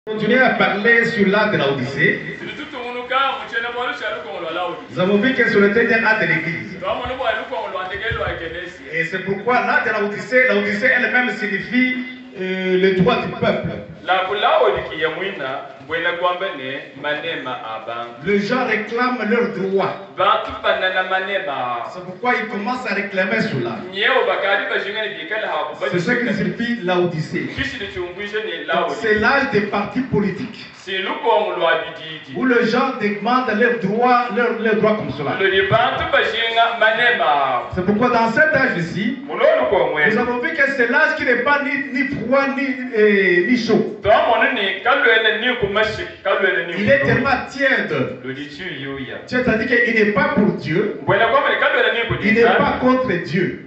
Continuer à parler sur l'art de la Odyssée. Nous avons vu que sur le dernier art de l'église. Et c'est pourquoi l'art de la Odyssée elle-même signifie le droit du peuple. Les gens réclament leurs droits. C'est pourquoi ils commencent à réclamer cela. C'est ce qui signifie la Odyssée. C'est l'âge des partis politiques. Où les gens demandent leurs droits comme cela. C'est pourquoi dans cet âge ici, nous avons vu que c'est l'âge qui n'est pas ni froid ni chaud. Il est tellement tiède. C'est-à-dire qu'il n'est pas pour Dieu. Il n'est pas contre Dieu.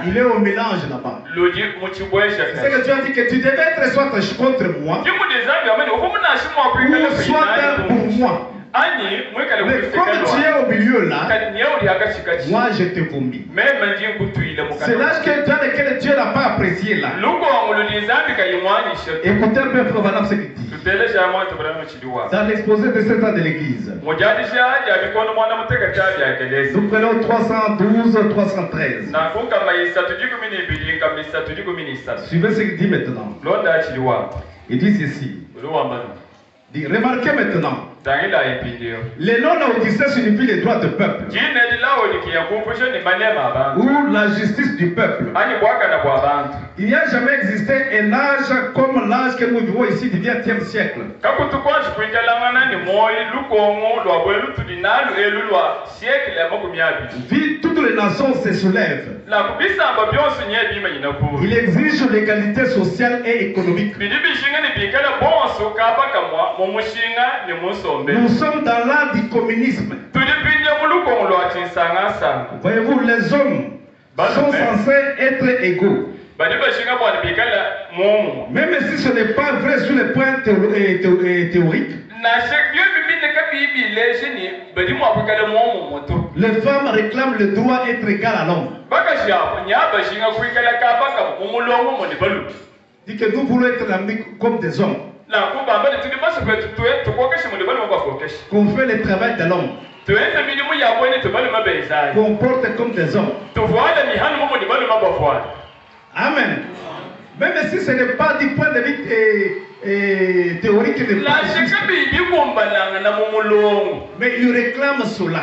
Il est au mélange là-bas. C'est ce que Dieu a dit que tu devais être soit contre moi, ou soit pour moi. Mais comme tu es au milieu là, moi je te vomis. C'est l'âge dans lequel Dieu n'a pas apprécié là. Écoutez un peu ce qu'il dit. Dans l'exposé de cet an de l'église. Nous prenons 312, 313. Suivez ce qu'il dit maintenant. Il dit ceci. Remarquez maintenant. Les noms Odyssée signifient les droits du peuple. Ou la justice du peuple. Il n'y a jamais existé un âge comme l'âge que nous vivons ici du XXe siècle. Toutes les nations se soulèvent. Il exige l'égalité sociale et économique. Nous sommes dans l'art du communisme. Voyez-vous, les hommes sont censés être égaux. Même si ce n'est pas vrai sur le point théorique. Les femmes réclament le droit d'être égal à l'homme. Dit que nous voulons être amis comme des hommes. Qu'on fait le travail de l'homme. Qu'on porte comme des hommes. Amen. Même si ce n'est pas du point de vue théorique, mais il réclame cela.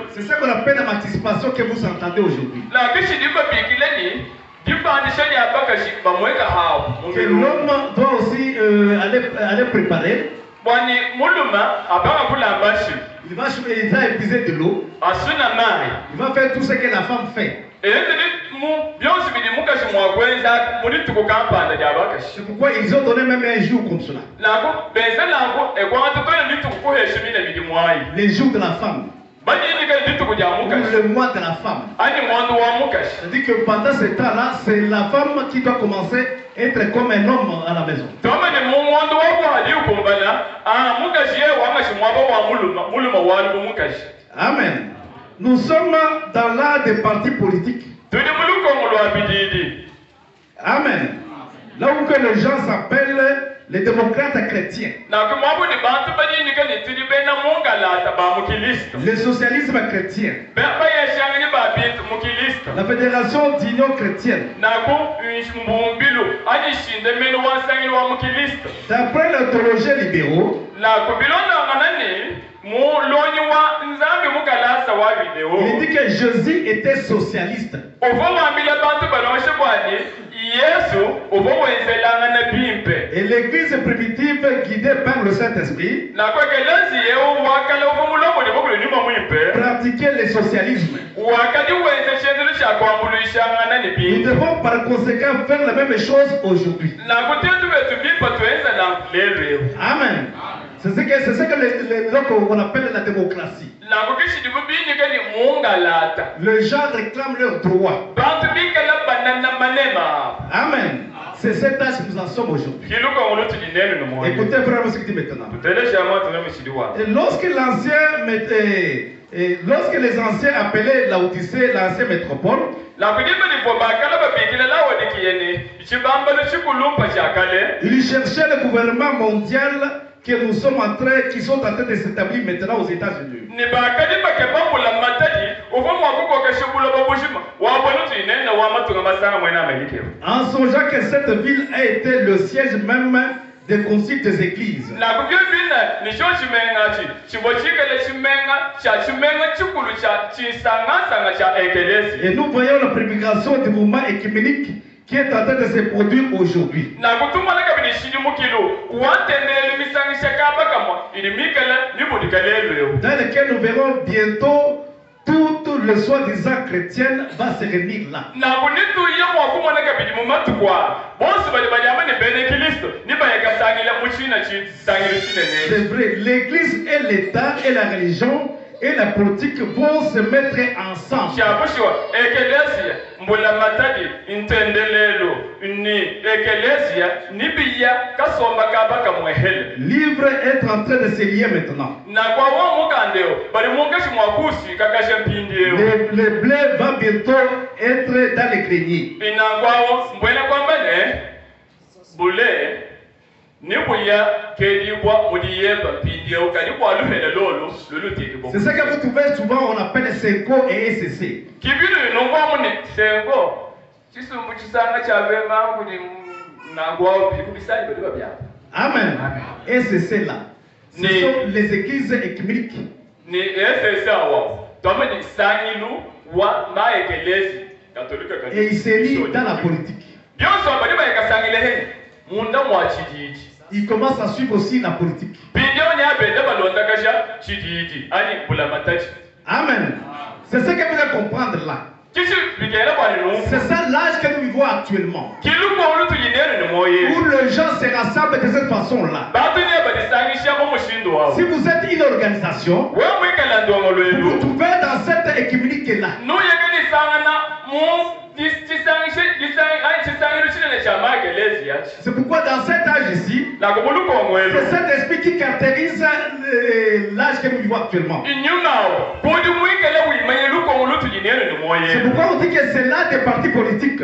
C'est ça qu'on appelle l'émancipation que vous entendez aujourd'hui. Que l'homme doit aussi aller préparer. Il va épuiser de l'eau. Il va faire tout ce que la femme fait. C'est pourquoi ils ont donné même un jour comme cela. Les jours de la femme. Ou le mois de la femme. C'est-à-dire que pendant ce temps-là, c'est la femme qui doit commencer à être comme un homme à la maison. Amen. Nous sommes dans l'art des partis politiques. Amen. Là où que les gens s'appellent les démocrates chrétiens. Le socialisme chrétien. La fédération d'union chrétienne. D'après les théologiens libéraux, il dit que Jésus était socialiste. Et l'église primitive guidée par le Saint-Esprit pratiquait le socialisme. Nous devons par conséquent faire la même chose aujourd'hui. Amen. C'est ce que on appelle la démocratie. Les gens réclament leurs droits. Amen. C'est cet âge que nous en sommes aujourd'hui. Écoutez frère ce qu'il dit maintenant. Et lorsque les anciens appelaient la Odyssée l'ancienne métropole, Il cherchait le gouvernement mondial qui sont en train de s'établir maintenant aux États-Unis. En songeant que cette ville a été le siège même des conciles des églises. Et nous voyons la prédication du mouvement écuménique qui est en train de se produire aujourd'hui. Dans lequel nous verrons bientôt toutes les soi-disant chrétiennes va se réunir là. C'est vrai, l'église et l'État et la religion et la politique vont se mettre ensemble. Livre est en train de se lier maintenant. Le blé va bientôt être dans les greniers. C'est ça que vous trouvez souvent, on appelle Senko et SCC. Amen. SCC là, ce sont les églises écuméniques. Et ils se lient dans la politique. Il commence à suivre aussi la politique. Amen. C'est ce que vous devez comprendre là. C'est ça l'âge que nous vivons actuellement. Où les gens se rassemblent de cette façon-là. Si vous êtes une organisation, vous vous trouvez dans cette écuménique-là. C'est pourquoi dans cet âge ici, c'est cet esprit qui caractérise l'âge que nous vivons actuellement. C'est pourquoi on dit que c'est là des partis politiques.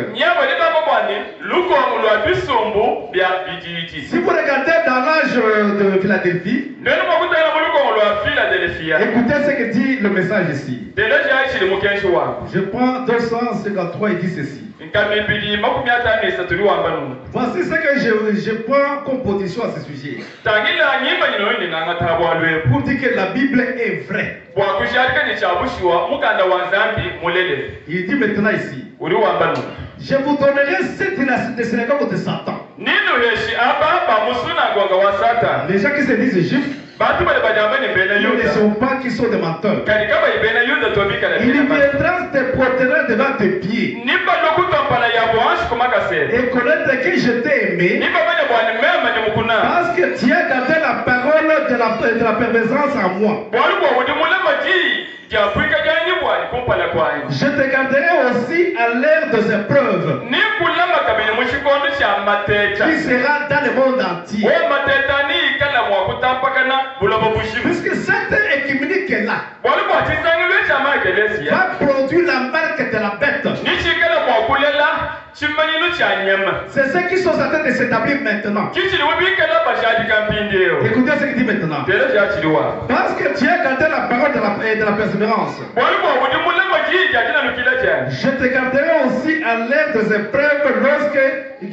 Si vous regardez dans l'âge de Philadelphie, écoutez ce que dit le message ici. Je prends 253 et dit ceci. Voici ce que je prends comme position à ce sujet. Pour dire que la Bible est vraie. Il dit maintenant ici, je vous donnerai cette synagogue de Satan. Les gens qui se disent juifs, ils ne sont pas qui sont des menteurs. Il viendra te porter devant tes pieds et connaître que je t'ai aimé parce que tu as gardé la parole de la perversion en moi. Je te garderai aussi à l'ère des épreuves qui sera dans le monde entier. Puisque cette écuménique est là va produire la marque de la bête. C'est ceux qui sont en train de s'établir maintenant. Écoutez ce qu'il dit maintenant. Parce que tu as gardé la parole de la persévérance, je te garderai aussi à l'ère des épreuves lorsque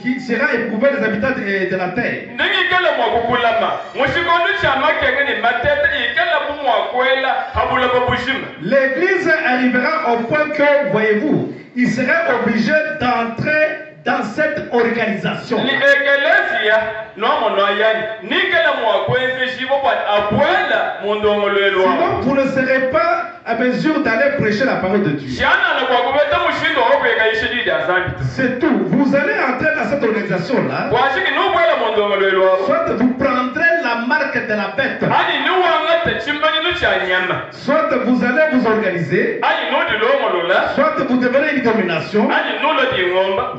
qui sera éprouvé les habitants de la terre. L'église arrivera au point que, voyez-vous, il sera obligé d'entrer dans cette organisation. Sinon, vous ne serez pas à mesure d'aller prêcher la parole de Dieu. C'est tout. Vous allez entrer dans cette organisation-là. Soit vous prendrez la marque de la bête. Soit vous allez vous organiser. Soit vous devenez une domination.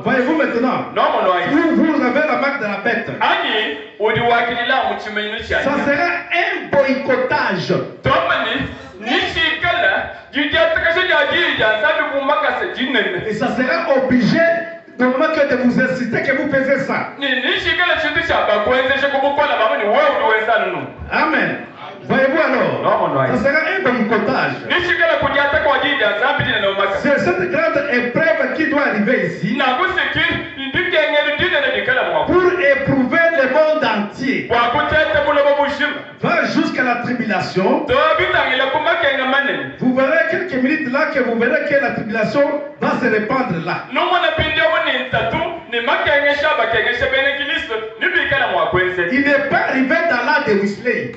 Voyez-vous maintenant, vous avez la marque de la bête. Ça sera un boycottage. Et ça sera obligé Donc, moi, que de vous inciter que vous faisiez ça. Amen. Voyez-vous alors, ça sera un boycottage. C'est cette grande épreuve qui doit arriver ici pour éprouver le monde entier. Va jusqu'à la tribulation. Vous verrez quelques minutes là que vous verrez que la tribulation va se répandre là. Il n'est pas arrivé dans l'âge de Wesley.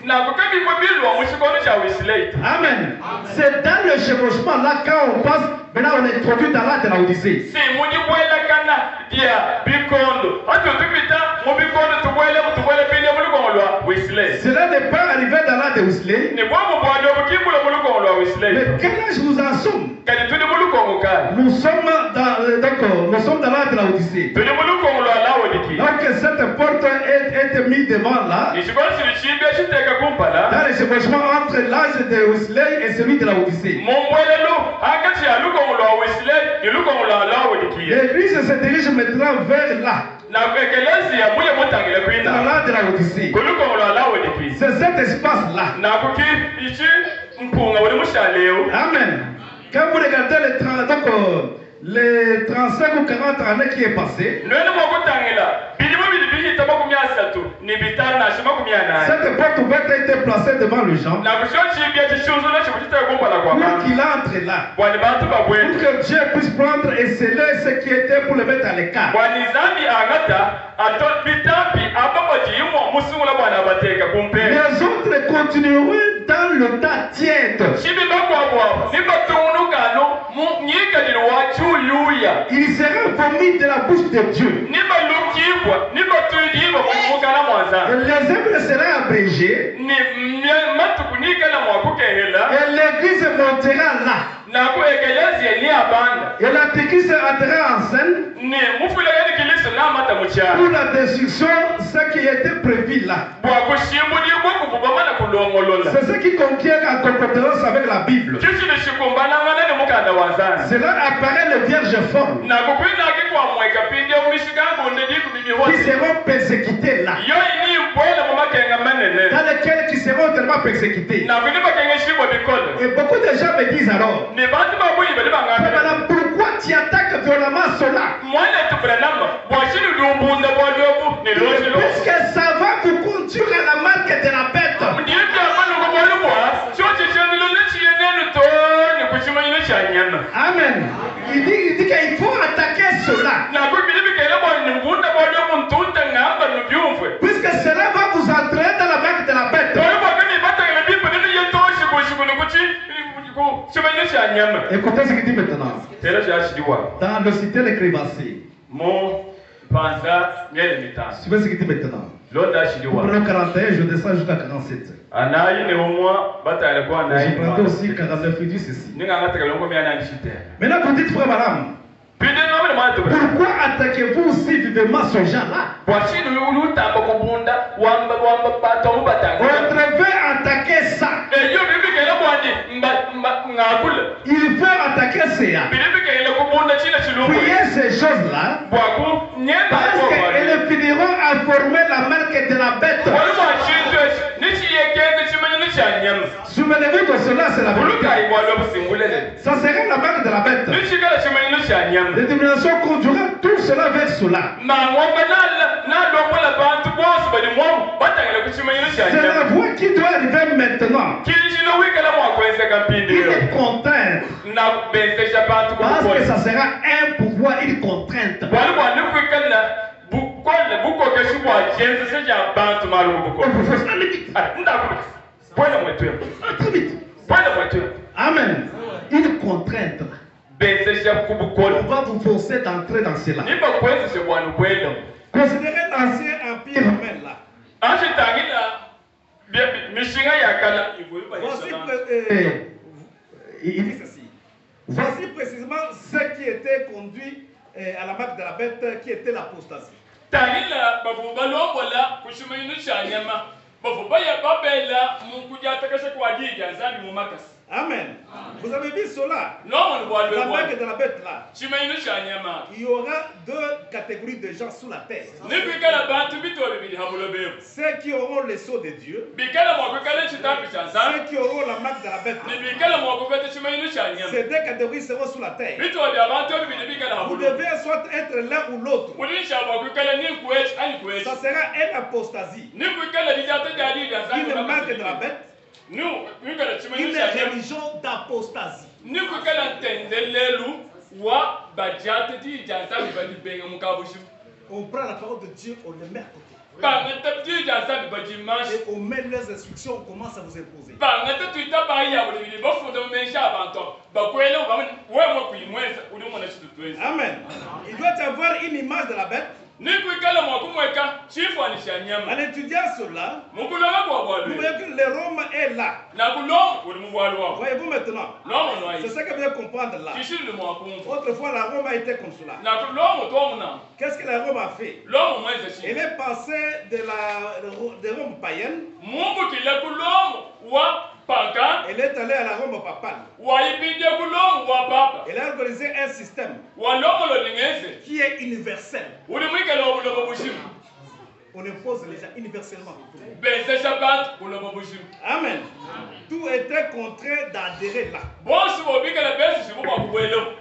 Amen. C'est dans le chevauchement là quand on passe, maintenant on est introduit dans l'âge de la Odyssée. Cela n'est pas arrivé dans l'âge de Wesley. Mais quel âge nous en sommes? Nous sommes dans l'âge de la Odyssée. Donc cette porte est mise devant là. Dans le chevauchement entre l'âge de Wesley et celui de la Odyssée. L'église se dirige maintenant vers là. Dans l'âge de la Odyssée. C'est cet espace-là. Amen. Quand vous regardez les 35 ou 40 années qui est passé, cette porte ouverte a été placée devant le gens pour qu'il entre là, pour que Dieu puisse prendre et sceller ce qui était pour le mettre à l'écart. Les autres continueront dans le tas tiède. Il sera vomi de la bouche de Dieu. Les œuvres seront abrégées. Et l'église montera là. Et l'antéchrist entrera en scène pour la destruction, ce qui était prévu là. C'est ce qui conquiert en concordance avec la Bible. Cela apparaît le vierge forme qui seront persécutés là, dans lesquels qui seront tellement persécutés. Et beaucoup de gens me disent alors, pourquoi tu attaques violemment cela? Puisque ça va vous conduire à la marque de la bête. Amen. Il dit qu'il faut attaquer cela. Puisque cela va vous entraîner dans la marque de la bête. Écoutez ce qu'il dit maintenant. Dans le cité les crémassés. Suivez ce qu'il dit maintenant. Prenons 41, je descends jusqu'à 47. J'ai pris aussi 49, il dit ceci. Maintenant, vous dites, frère Madame, pourquoi attaquez-vous si vivement ce gens-là? On devait attaquer ça. Il faut attaquer ça. Priez ces choses-là parce qu'elles finiront à former la marque de la bête. Souvenez-vous de cela, c'est la vérité. Ça sera la marque de la bête. Détermination conduira tout cela vers cela. C'est la voie qui doit arriver maintenant. Il est contraint. Parce que ça sera un pouvoir, une contrainte. Amen. Une contrainte. On va vous forcer d'entrer dans cela. Considérez l'ancien empire romain là. Voici précisément ce qui était conduit à la marque de la bête, qui était l'apostasie. Amen. Vous avez vu cela? La marque de la bête là. Il y aura deux catégories de gens sous la terre. Ceux qui auront le sceau de Dieu. Ceux qui auront la marque de la bête. Ces deux catégories seront sous la terre. Vous devez soit être l'un ou l'autre. Ça sera une apostasie. Une marque de la bête. Une religion d'apostasie. On prend la parole de Dieu, on le met à côté. Et on met les instructions, on commence à vous imposer. Amen. Il doit y avoir une image de la bête. En étudiant cela, vous voyez que le Rome est là. Voyez-vous maintenant? C'est ça que vous devez comprendre là. Autrefois, la Rome a été comme cela. Qu'est-ce que la Rome a fait? Elle est passée de Rome païenne. Elle est allée à la Rome papale. Elle a organisé un système qui est universel. On impose les gens universellement. Amen. Tout était contraint d'adhérer là.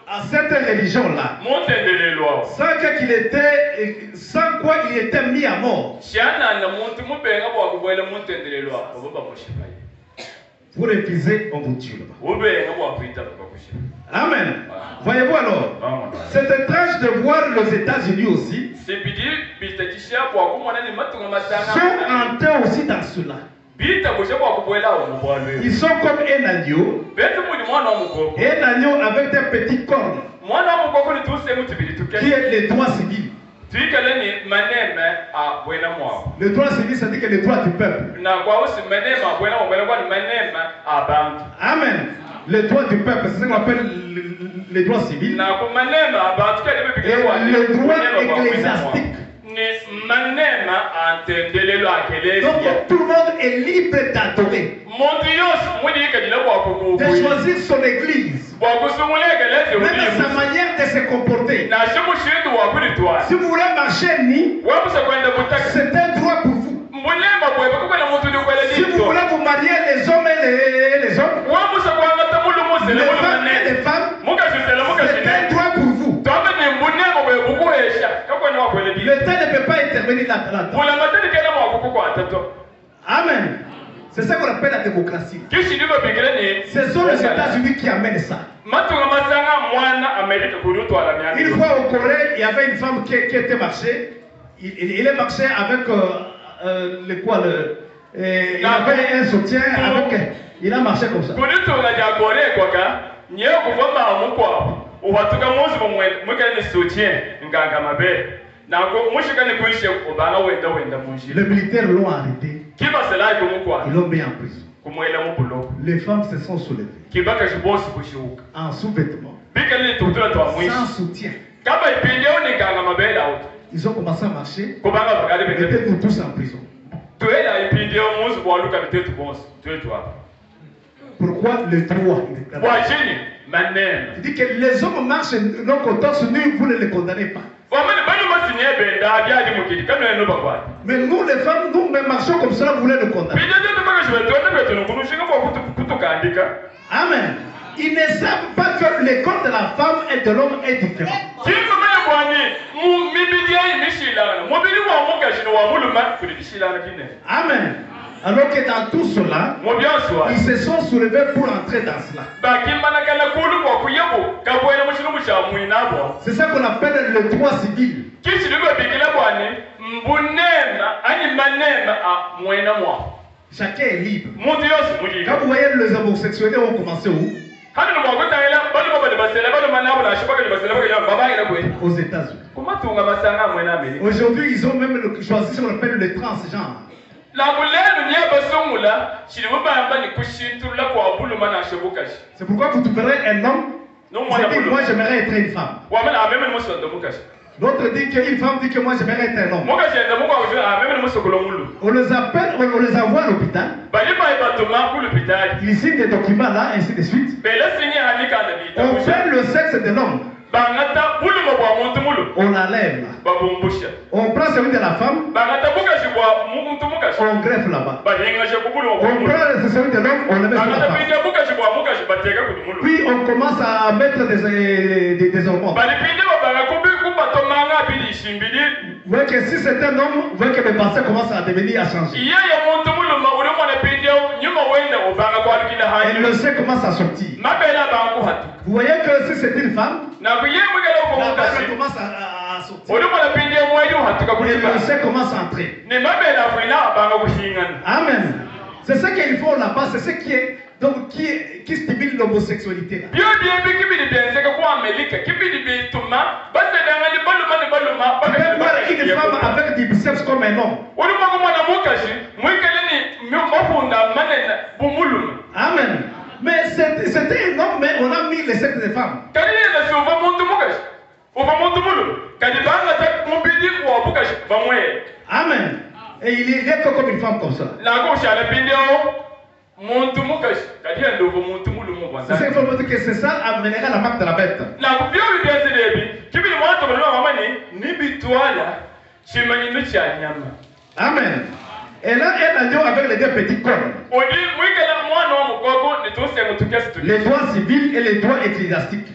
À cette religion-là, sans quoi il était mis à mort. Vous refusez, on vous tue là-bas. Amen. Voyez-vous alors, c'est étrange de voir les États-Unis aussi sont entrés aussi dans cela. Ils sont comme un agneau avec des petites cornes qui est le droit civil. Le droit civil, c'est-à-dire que le droit du peuple. Amen. Le droit du peuple, c'est ce qu'on appelle le droit civil. Et le droit ecclésiastique. Donc tout le monde est libre d'adorer, de choisir son église, même sa manière de se comporter. Si vous voulez marcher ni, c'est un droit pour vous. Si vous voulez vous marier les hommes et les hommes, les femmes, c'est un droit pour vous. Le temps ne peut pas intervenir là-dedans. Amen. C'est ça qu'on appelle la démocratie. Ce sont les États-Unis qui amènent ça. Une fois au Corée, il y avait une femme qui était marchée. Il est marché avec il avait un soutien. Il a marché comme ça. Les militaires l'ont arrêté. Ils l'ont mis en prison. Les femmes se sont soulevées en sous-vêtements, sans soutien. Ils ont commencé à marcher. Ils étaient tous en prison. Pourquoi le droit? Il dit que les hommes marchent non contents sur nous, vous ne les condamnez pas. Mais nous les femmes, nous marchons comme cela, vous voulez nous condamner. Amen. Ils ne savent pas que le corps de la femme et de l'homme est différent. Amen. Alors que dans tout cela, ils se sont soulevés pour entrer dans cela. C'est ça qu'on appelle le droit civil. Chacun est libre. Quand vous voyez les homosexuels ont commencé où? Aux États-Unis. Aujourd'hui, ils ont même choisi ce qu'on appelle le transgenre. C'est pourquoi vous trouverez un homme. Moi, j'aimerais être une femme. L'autre dit qu'une femme dit que moi j'aimerais être un homme. On les appelle, on les envoie à l'hôpital. Ils signent des documents là, ainsi de suite. On fait le sexe de l'homme. On l'enlève là. On prend celui de la femme. On greffe là-bas. On prend celui de l'homme, on le met sur la femme. Puis on commence à mettre des hormones. Vous voyez que si c'est un homme, vous voyez que mes pensées commencent à devenir, à changer. Et le sein commence à sortir. Vous voyez que si c'est une femme, la pensée commence à sortir. Et le sein commence à entrer. Amen. C'est ce qu'il faut là-bas, c'est ce qui est. Donc, qui stimule l'homosexualité. Une femme avec des biceps comme un homme. Amen. Mais c'était un homme, mais on a mis les sexes des femmes. Amen. Et il est comme une femme comme ça. C'est ça qu'il faut dire que c'est ça amènera la marque de la bête. Amen. Et là, elle a avec les deux petits cornes. Les droits civils et les droits ecclésiastiques.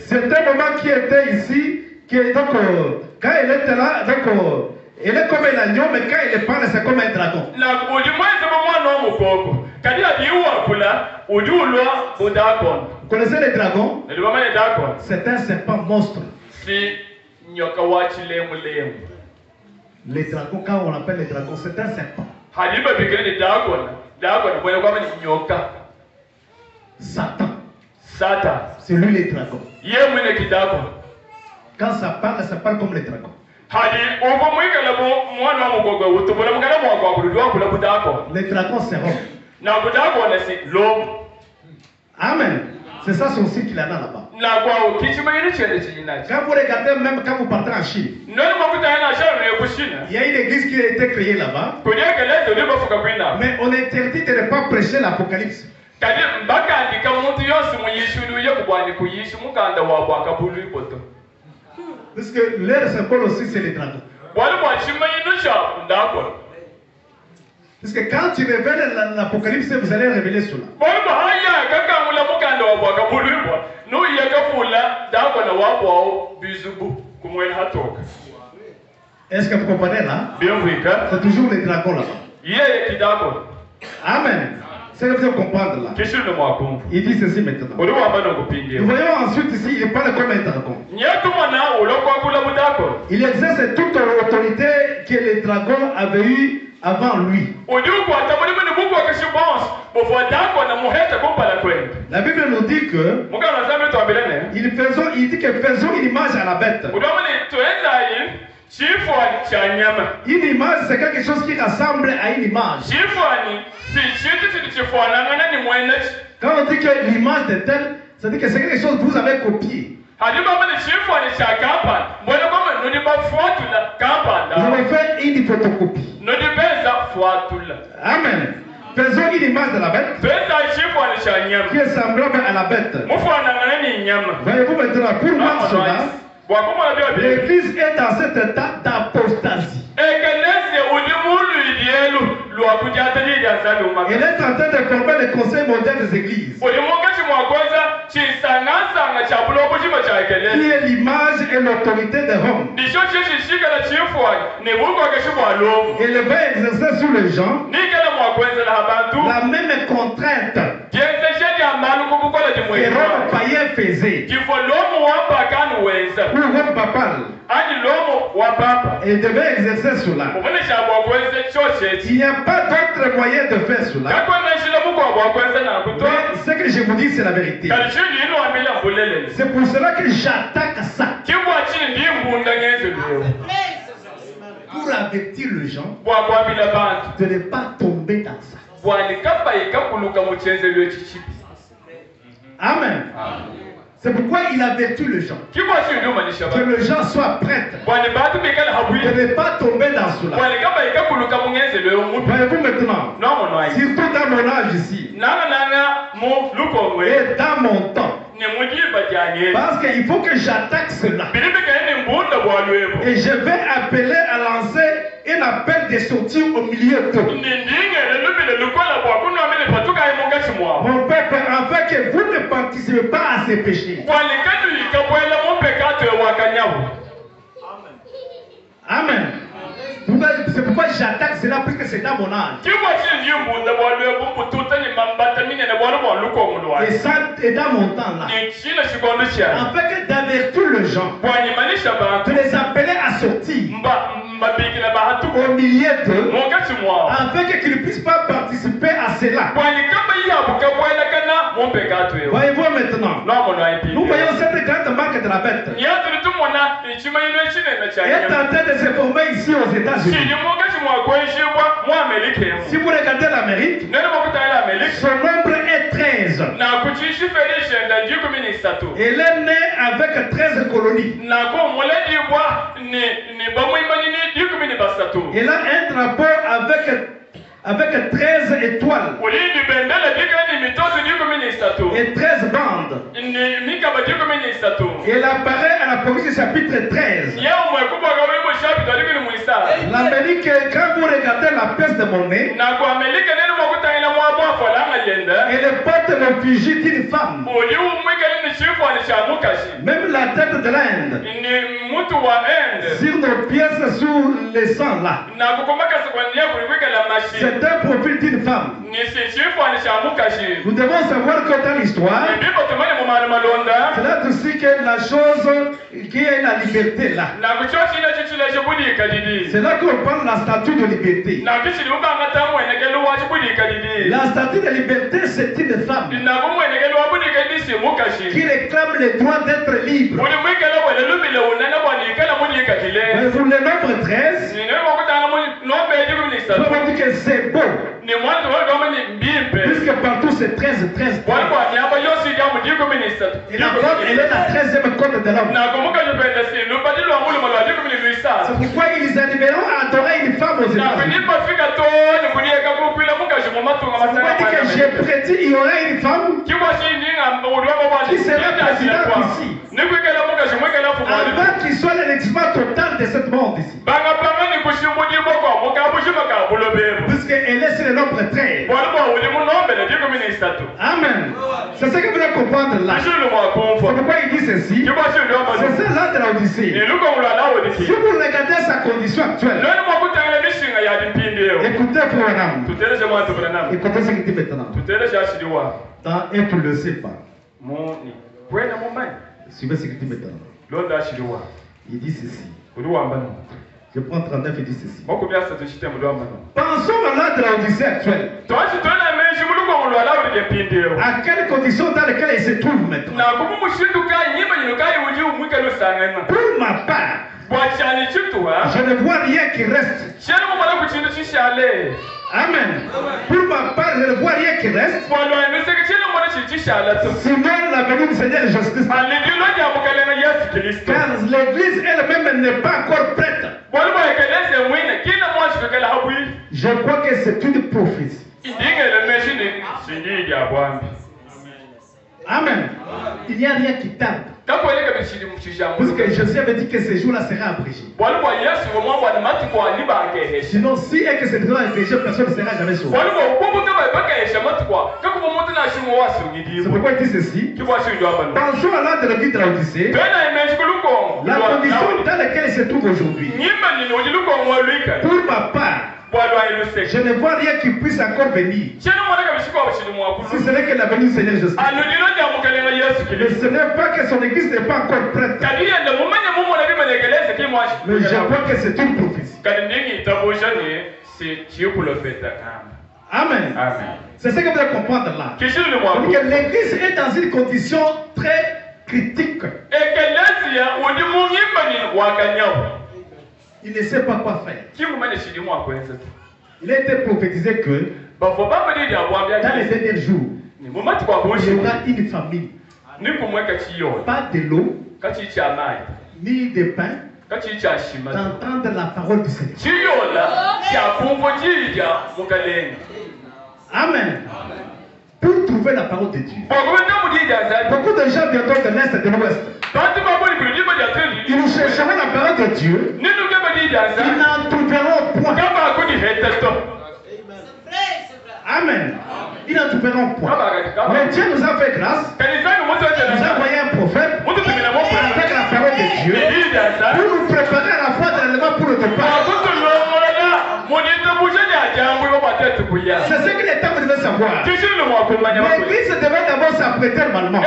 C'est un moment qui était ici, qui est donc, quand elle était là, donc, elle est comme un agneau, mais quand elle parle, c'est comme un dragon. Vous connaissez les dragons? C'est un serpent monstre. Les dragons, quand on appelle les dragons, c'est un serpent. Satan. C'est lui les dragons. Quand ça parle comme les dragons. Les dragons c'est l'homme. Amen. C'est ça son cycle qu'il a là-bas. Quand vous regardez, même quand vous partez en Chine, il y a une église qui a été créée là-bas. Mais on interdit de ne pas prêcher l'Apocalypse. Parce que leur symbole aussi c'est les dragons. Parce que quand tu révèles l'Apocalypse, vous allez révéler cela. Est-ce que vous comprenez là? C'est toujours les dragons là-bas. Amen. C'est que vous devez comprendre là. Il dit ceci maintenant. Nous voyons ensuite ici, il parle comme un dragon. Il exerce toute l'autorité que les dragons avaient eue avant lui. La Bible nous dit que il dit que faisons une image à la bête. Une image, c'est quelque chose qui ressemble à une image. Quand on dit que l'image est telle, ça veut dire que c'est quelque chose que vous avez copié. Vous avez fait une photocopie. Amen. Faisons une image de la bête qui est semblable à la bête. Voyez-vous maintenant, pour moi cela, l'Église est dans cet état d'apostasie. Elle est en train de former le conseil mondial des églises. Qui est l'image et l'autorité de Rome. Elle va exercer sur les gens la même contrainte que Rome païen faisait. Pour Rome papale. Elle devait exercer cela. Il n'y a pas d'autre moyen de faire cela. Mais ce que je vous dis, c'est la vérité. C'est pour cela que j'attaque ça. Pour avertir les gens de ne pas tomber dans ça. Amen. C'est pourquoi il avertit les gens. Que les gens soient prêts. De ne pas tomber dans cela. Voyez-vous maintenant. Surtout dans mon âge ici. Et dans mon temps. Parce qu'il faut que j'attaque cela. Et je vais appeler à lancer un appel de sortir au milieu d'eux. Mon peuple, afin que vous ne participez pas à ces péchés. Amen. C'est pourquoi j'attaque cela, parce que c'est dans mon âge. Et ça est dans mon temps là. Afin que d'avertir les gens, de les appeler à sortir au milieu d'eux, afin qu'ils ne puissent pas participer à cela. Voyez-vous maintenant, nous voyons cette grande marque de la bête. Elle est en train de se former ici aux États-Unis. Si vous regardez l'Amérique, son nombre est 13. Elle est née avec 13 colonies. Elle a un drapeau avec 13 étoiles et 13 bandes. Elle apparaît à l'Apocalypse chapitre 13. L'Amérique, quand vous regardez la pièce de monnaie, elle porte l'effigie d'une femme. Même la tête de l'Inde. Sur nos pièces sous les sangs là. C'est un profil d'une femme. Nous devons savoir que dans l'histoire, c'est là aussi que la chose qui est la liberté là. C'est là qu'on parle de la statue de liberté. La statue de liberté, c'est une femme qui réclame le droit d'être libre. Mais pour le nombre 13, on va dire que c'est beau. Puisque partout c'est 13, 13. Et la femme, elle est la 13e côte de l'homme. C'est pourquoi ils arriveront à adorer une femme aux États-Unis. On va dire que j'ai prédit qu'il y aura une femme qui sera présidente ici. Avant qu'il soit l'électricité totale de cette monde ici. Puisqu'elle est sur le nombre 13. Amen. C'est ce que vous devez comprendre là. C'est pourquoi il dit ceci. C'est ça là de la Odyssée. Si vous regardez sa condition actuelle, écoutez pour un âme. Écoutez ce qu'il dit maintenant. Dans un pour le sait pas. Suivez ce qu'il dit maintenant. Il dit ceci. Je prends 39 et dit ceci. Pensons maintenant de la Odyssée actuelle. À quelles conditions dans lesquelles il se trouve maintenant? Pour ma part, je ne vois rien qui reste. Amen. Pour ma part, je ne vois rien qui reste. Sinon la venue du Seigneur Jésus-Christ. Car l'église elle-même n'est pas encore prête. Je crois que c'est une prophétie. Amen. Il n'y a rien qui tarde. Parce que Jésus avait dit que ce jour-là sera abrégé. Sinon, si et que ce jour-là est abrégé, personne ne sera jamais sauvé. C'est pourquoi il dit ceci. Pensons à l'âge de l'église de la Odyssée. La condition dans laquelle il se trouve aujourd'hui. Pour ma part, je ne vois rien qui puisse encore venir. Si ce n'est que la venue du Seigneur Jésus. Mais ce n'est pas que son église n'est pas encore prête. Mais je crois que c'est une prophétie. Amen. C'est ce que vous devez comprendre là. Que l'église est dans une condition très critique. Il ne sait pas quoi faire. Il a été prophétisé que dans les derniers jours, il y aura une famille pas de l'eau, ni de pain, d'entendre la parole du Seigneur. Amen. Pour trouver la parole de Dieu. Beaucoup de gens viennent de l'Est et de l'Ouest. Ils nous chercheront la parole de Dieu. Ils n'en trouveront point. Amen. Ils n'en trouveront point. Mais Dieu nous a fait grâce. Il nous a envoyé un prophète avec la parole de Dieu pour nous préparer à la fois de l'élément pour le départ. C'est ce que les temps devaient savoir. L'église devait d'abord s'apprêter normalement.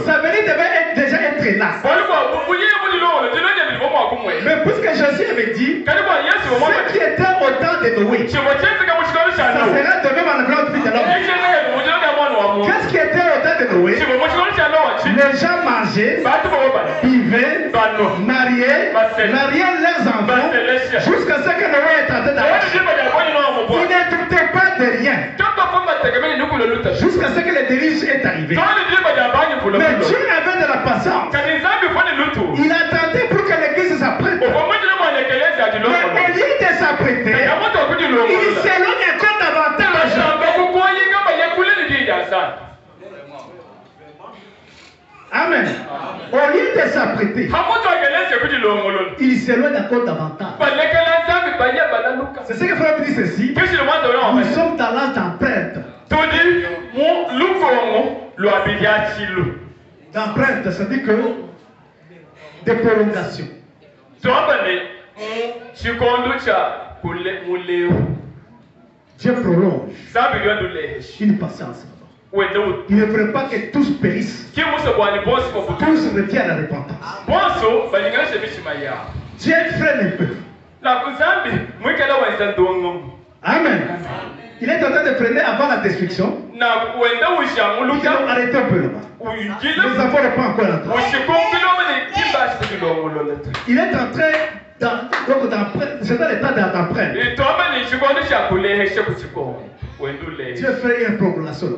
Sa venue devait déjà être là. Mais puisque Jésus avait dit, ce qui était au temps de Noé, ça sera de même en le grand fils de l'homme. Qu'est-ce qui était au temps de Noé? Les gens mangeaient, vivaient, mariaient leurs enfants, jusqu'à ce que Noé est entré dans la vie. Il ne doutait pas de rien. Jusqu'à ce que le déluge est arrivé. Mais Dieu avait de la patience. Il attendait pour que l'église s'apprête. Mais au lieu de s'apprêter, il s'éloigne encore davantage. Amen. Au lieu de s'apprêter, il s'éloigne encore davantage. C'est ce que le frère dit ceci. Nous sommes dans l'âge d'empreinte. D'empreinte, c'est-à-dire que de prolongation. Dieu prolonge une patience. Il ne voudrait pas que tous périssent. Tous reviennent à la repentance. Dieu freine un peu. Amen. Il est en train de freiner avant la destruction. Ils ont arrêté un peu là-bas. Nous n'avons pas encore entré. Il est en train c'est dans l'état d'empreinte. Dieu fait une proclamation. Si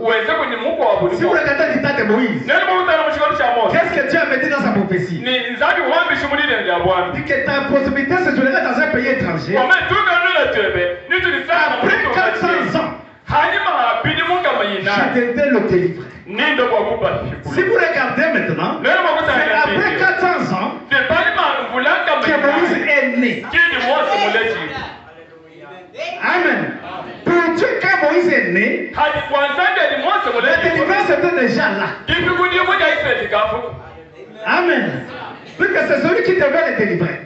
vous regardez l'état de Moïse, qu'est-ce que Dieu avait dit dans sa prophétie? Il dit que ta possibilité se jouerait dans un pays étranger. Après 400 ans, je devais le délivrer. Si vous regardez maintenant, c'est après 400 ans que Moïse est né. Amen. Pour Dieu, quand Moïse est né, la délivrance était déjà là. Amen. Parce que c'est celui qui devait les délivrer.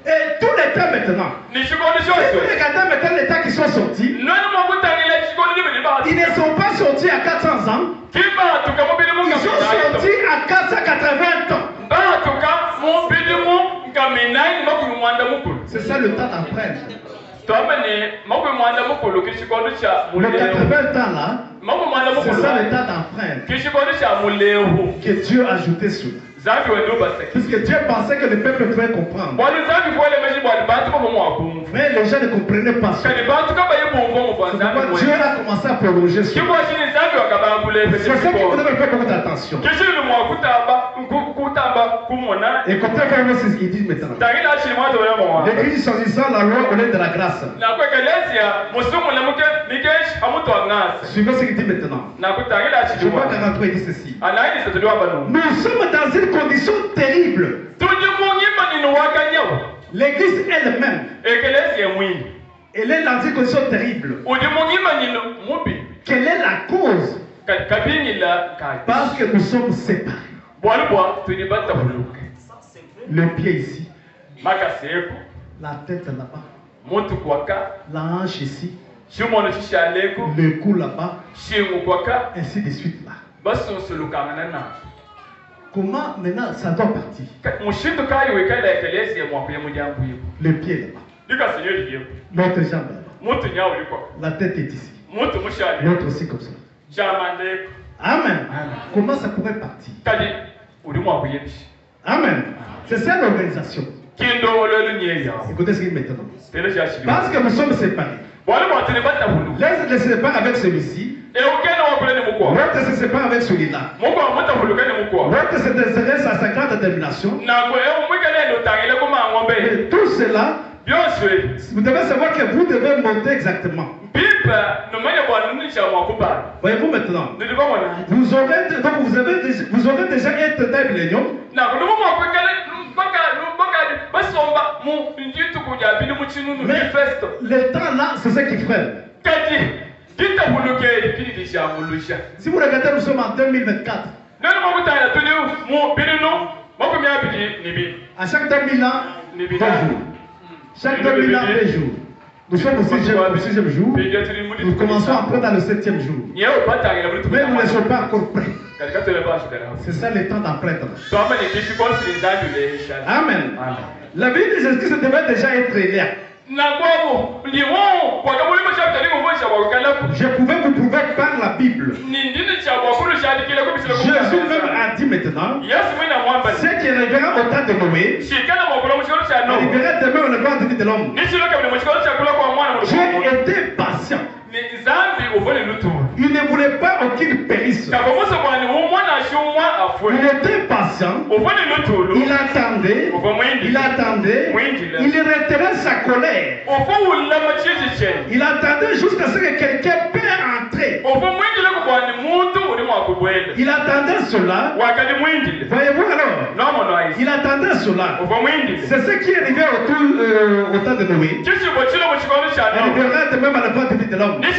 Et tous les temps maintenant, si vous regardez maintenant les temps qui sont sortis, ils ne sont pas sortis à 400 ans, ils sont sortis à 480 ans. C'est ça le temps d'empreinte. Le 80 ans là, c'est ça le temps d'empreinte que Dieu a ajouté sur là. Puisque Dieu pensait que le peuple pouvait comprendre. Mais les gens ne comprenaient pas ça. Dieu a commencé à prolonger ça. C'est ça que vous devez faire beaucoup d'attention. Écoutez vraiment ce qu'il dit maintenant. L'Église choisissant la loi au lieu de la grâce. Suivez ce qu'il dit maintenant. Je vois 43, il dit ceci. Nous sommes dans une condition terrible. L'église elle-même, elle est dans une condition terrible. Quelle est la cause? Parce que nous sommes séparés. Le pied ici, la tête là-bas, la hanche ici, le cou là-bas, ainsi de suite là. Comment maintenant ça doit partir? Le pied là-bas, notre jambe là-bas, la tête est ici, l'autre aussi comme ça. Amen. Comment ça pourrait partir? Amen. C'est ça l'organisation. Écoutez ce qu'il dit maintenant. Parce que nous sommes séparés. Laisse les séparer avec celui-ci. L'autre se sépare avec celui-là. L'autre se désintéresse à sa grande détermination. Et tout cela, vous devez savoir que vous devez monter exactement. Voyez-vous maintenant, vous aurez déjà été dans millénium. Mais le temps là, c'est ce qui freine. Si vous regardez, nous sommes en 2024. À chaque 2000 ans, 2 jours. Chaque 2000 ans, 2 jours. Nous sommes au 6e jour. Nous commençons à entrer dans le 7e jour. Mais nous ne sommes pas encore prêts. C'est ça le temps d'apprêtre. Amen. La vie de Jésus devait déjà être là. Je pouvais vous prouver par la Bible. Jésus même a dit maintenant, ce qui arrivera au temps de Noé, arrivera demain au temps de l'homme. Dieu était patient. Il ne voulait pas qu'il périsse. Il était patient. Il attendait. Il retirait sa colère. Il attendait jusqu'à ce que quelqu'un puisse entrer. Il attendait cela. Voyez-vous alors? Il attendait cela. C'est ce qui est arrivé au temps de Noé. Il arrivera de même à la fin de l'homme. Dieu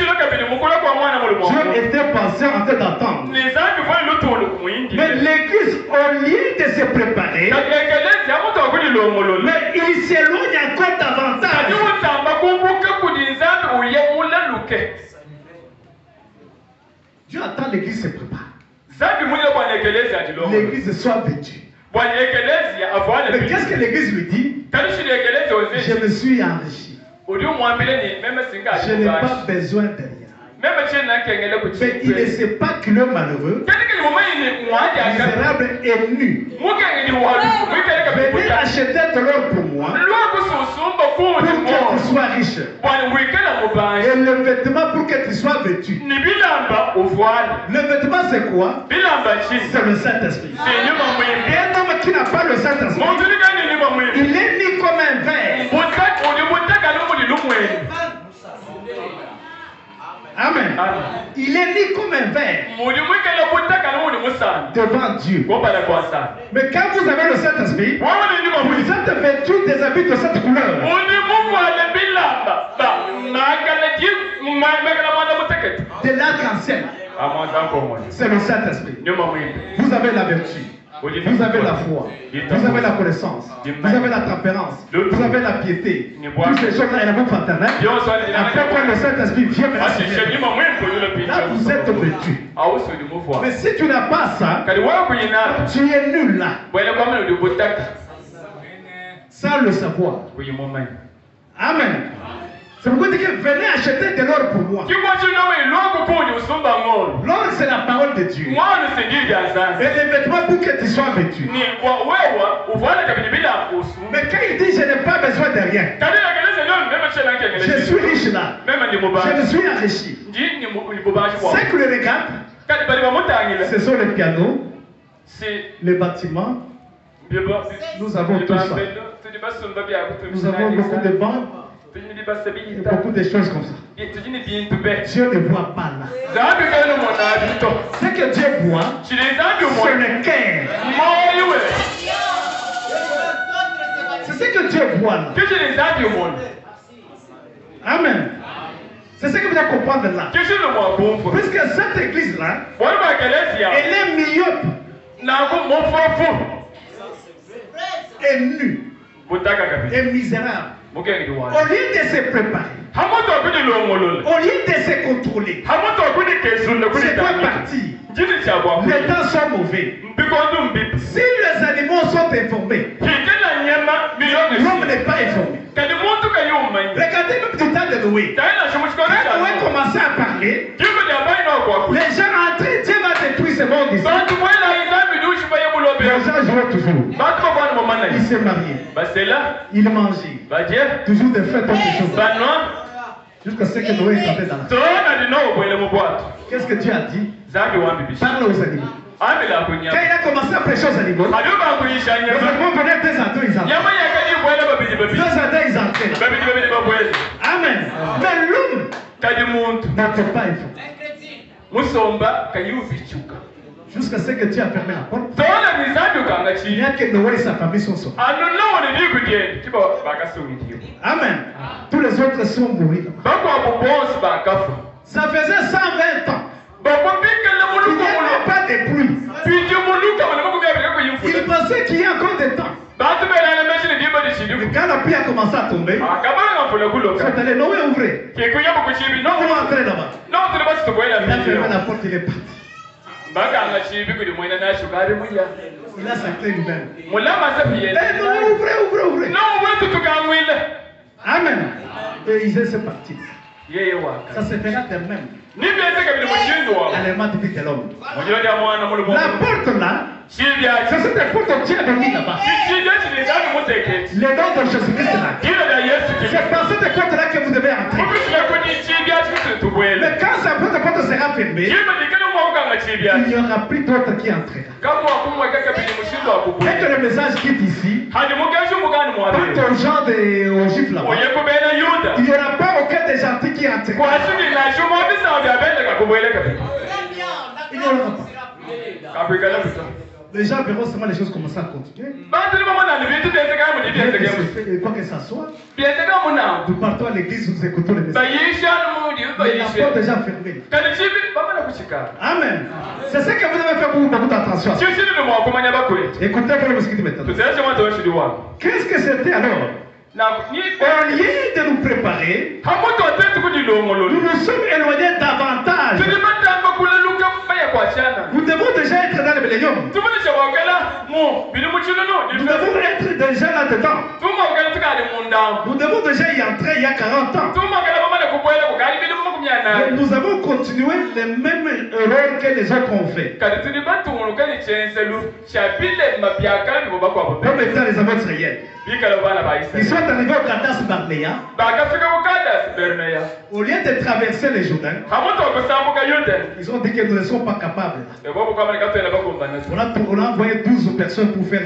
était patient en train d'attendre. Mais l'église, au lieu de se préparer, mais il s'éloigne encore davantage. Dieu attend l'église se prépare. L'église soit vêtue. Mais qu'est-ce que l'église lui dit? Je me suis enrichi. Je n'ai pas besoin de rien. Mais il ne sait pas qu'il est malheureux, misérable et nu. Venez acheter de l'or pour moi, pour que tu sois riche. Et le vêtement pour que tu sois vêtu. Le vêtement c'est quoi? C'est le Saint-Esprit. Et un homme qui n'a pas le Saint-Esprit, il est mis comme un verre. Amen. Il est mis comme un verre devant Dieu. Mais quand vous avez le Saint-Esprit, vous êtes vêtu des habits de cette couleur. De l'arc-en-ciel. C'est le Saint-Esprit. Vous avez la vertu. Vous avez la foi, vous avez la connaissance, vous avez la tempérance, vous avez la piété. Toutes ces choses-là, elles vont fraternelles. Après, quand le Saint-Esprit vient, là, vous êtes vêtu. Mais si tu n'as pas ça, tu es nul là. Sans le savoir. Amen. C'est pourquoi il dit que venez acheter de l'or pour moi. L'or, c'est la parole de Dieu. Et les vêtements pour que tu sois vêtu. Mais quand il dit je n'ai pas besoin de rien, je suis riche là, je me suis enrichi. C'est que le regarde, ce sont les pianos, les bâtiments. Nous avons tout ça. Nous avons beaucoup de banques. Et beaucoup de choses comme ça. Dieu ne voit pas là. Ce que Dieu voit, c'est le cœur. C'est ce que Dieu voit là. Amen. C'est ce que vous devez comprendre là. Puisque cette église là, elle est myope et nue et misérable. Au lieu de se préparer, au lieu de se contrôler, c'est quoi partir? Les temps sont mauvais. Si les animaux sont informés, l'homme n'est pas informé. Regardez même du temps de Noé. Quand Noé commençait à parler, les gens entraient, Dieu va détruire ce monde ici. Les gens jouaient toujours. Il s'est marié. Il mangeait. Toujours des fêtes autre chose. Jusqu'à ce que Noé est entré dans la... Qu'est-ce que Dieu a dit? Parle aux animaux. Quand il a commencé à prêcher aux animaux, les animaux venaient deux à deux, ils entraient. Deux à deux, ils entraient. Amen. Mais l'homme n'entre pas, il faut. Jusqu'à ce que Dieu a fermé la porte. Il n'y a que Noé et sa famille sont sauvés. Amen. Tous les autres sont morts. Ça faisait 120 ans. Il n'y avait pas de pluie. Il pensait qu'il y a encore des temps. Mais quand la pluie a commencé à tomber, c'est allé, Noé ouvrez. Non, vous rentrez là-bas. Il a fermé la porte, il est parti. Il a sacré lui-même. Non, ouvrez. Amen. Et il s'est parti. Ça se fera de même. L'élément de vie de l'homme. La porte là, c'est cette porte que Dieu a mis là-bas. Les dons de Jésus-Christ là. C'est par cette porte là que vous devez entrer. Mais quand cette porte sera fermée, il n'y aura plus d'autres qui entreront. Dès que le message quitte ici, quant aux gens aux Juifs là-bas, il n'y aura pas aucun des gentils qui entreront. Il n'y aura pas. Les gens verront seulement les choses commencer à continuer. Quoi que ça soit, nous partons à l'église, nous écoutons les messages. Mais la porte est déjà fermée. Amen. C'est ce que vous devez faire pour beaucoup d'attention. Écoutez pour le mosquito maintenant. Qu'est-ce que c'était alors? Au lieu de nous préparer, nous nous sommes éloignés davantage. Nous devons déjà être dans le millénium. Nous devons être déjà là-dedans. Nous devons déjà y entrer il y a 40 ans. Mais nous avons continué les mêmes erreurs que les autres ont fait. Comme étant les amours israéliens. Ils sont arrivés au Kadesh Barnea. Au lieu de traverser les Jourdain, ils ont dit que nous ne sommes pas capables. On a envoyé 12 personnes pour faire.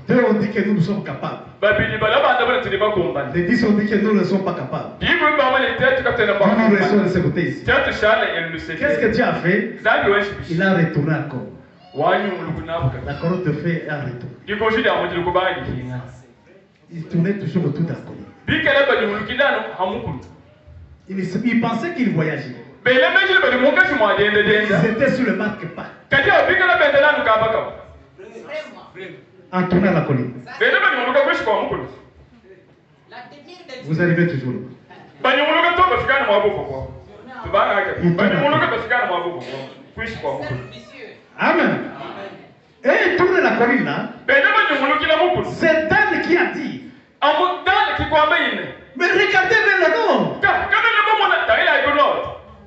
Deux ont dit que nous sommes capables. Les 10 ont dit que nous ne sommes pas capables. Nous restons de ce côté ici. Qu'est-ce que Dieu a fait? Il a retourné encore. La colonne de feu est en retour. Il tournait toujours autour de la colonne. Il pensait qu'il voyageait. Ils étaient sur le marque-pas. En tournant la colline. Vous arrivez toujours là. Amen. Et il tourne la colline là. C'est Dan qui a dit. Mais regardez vers le nord.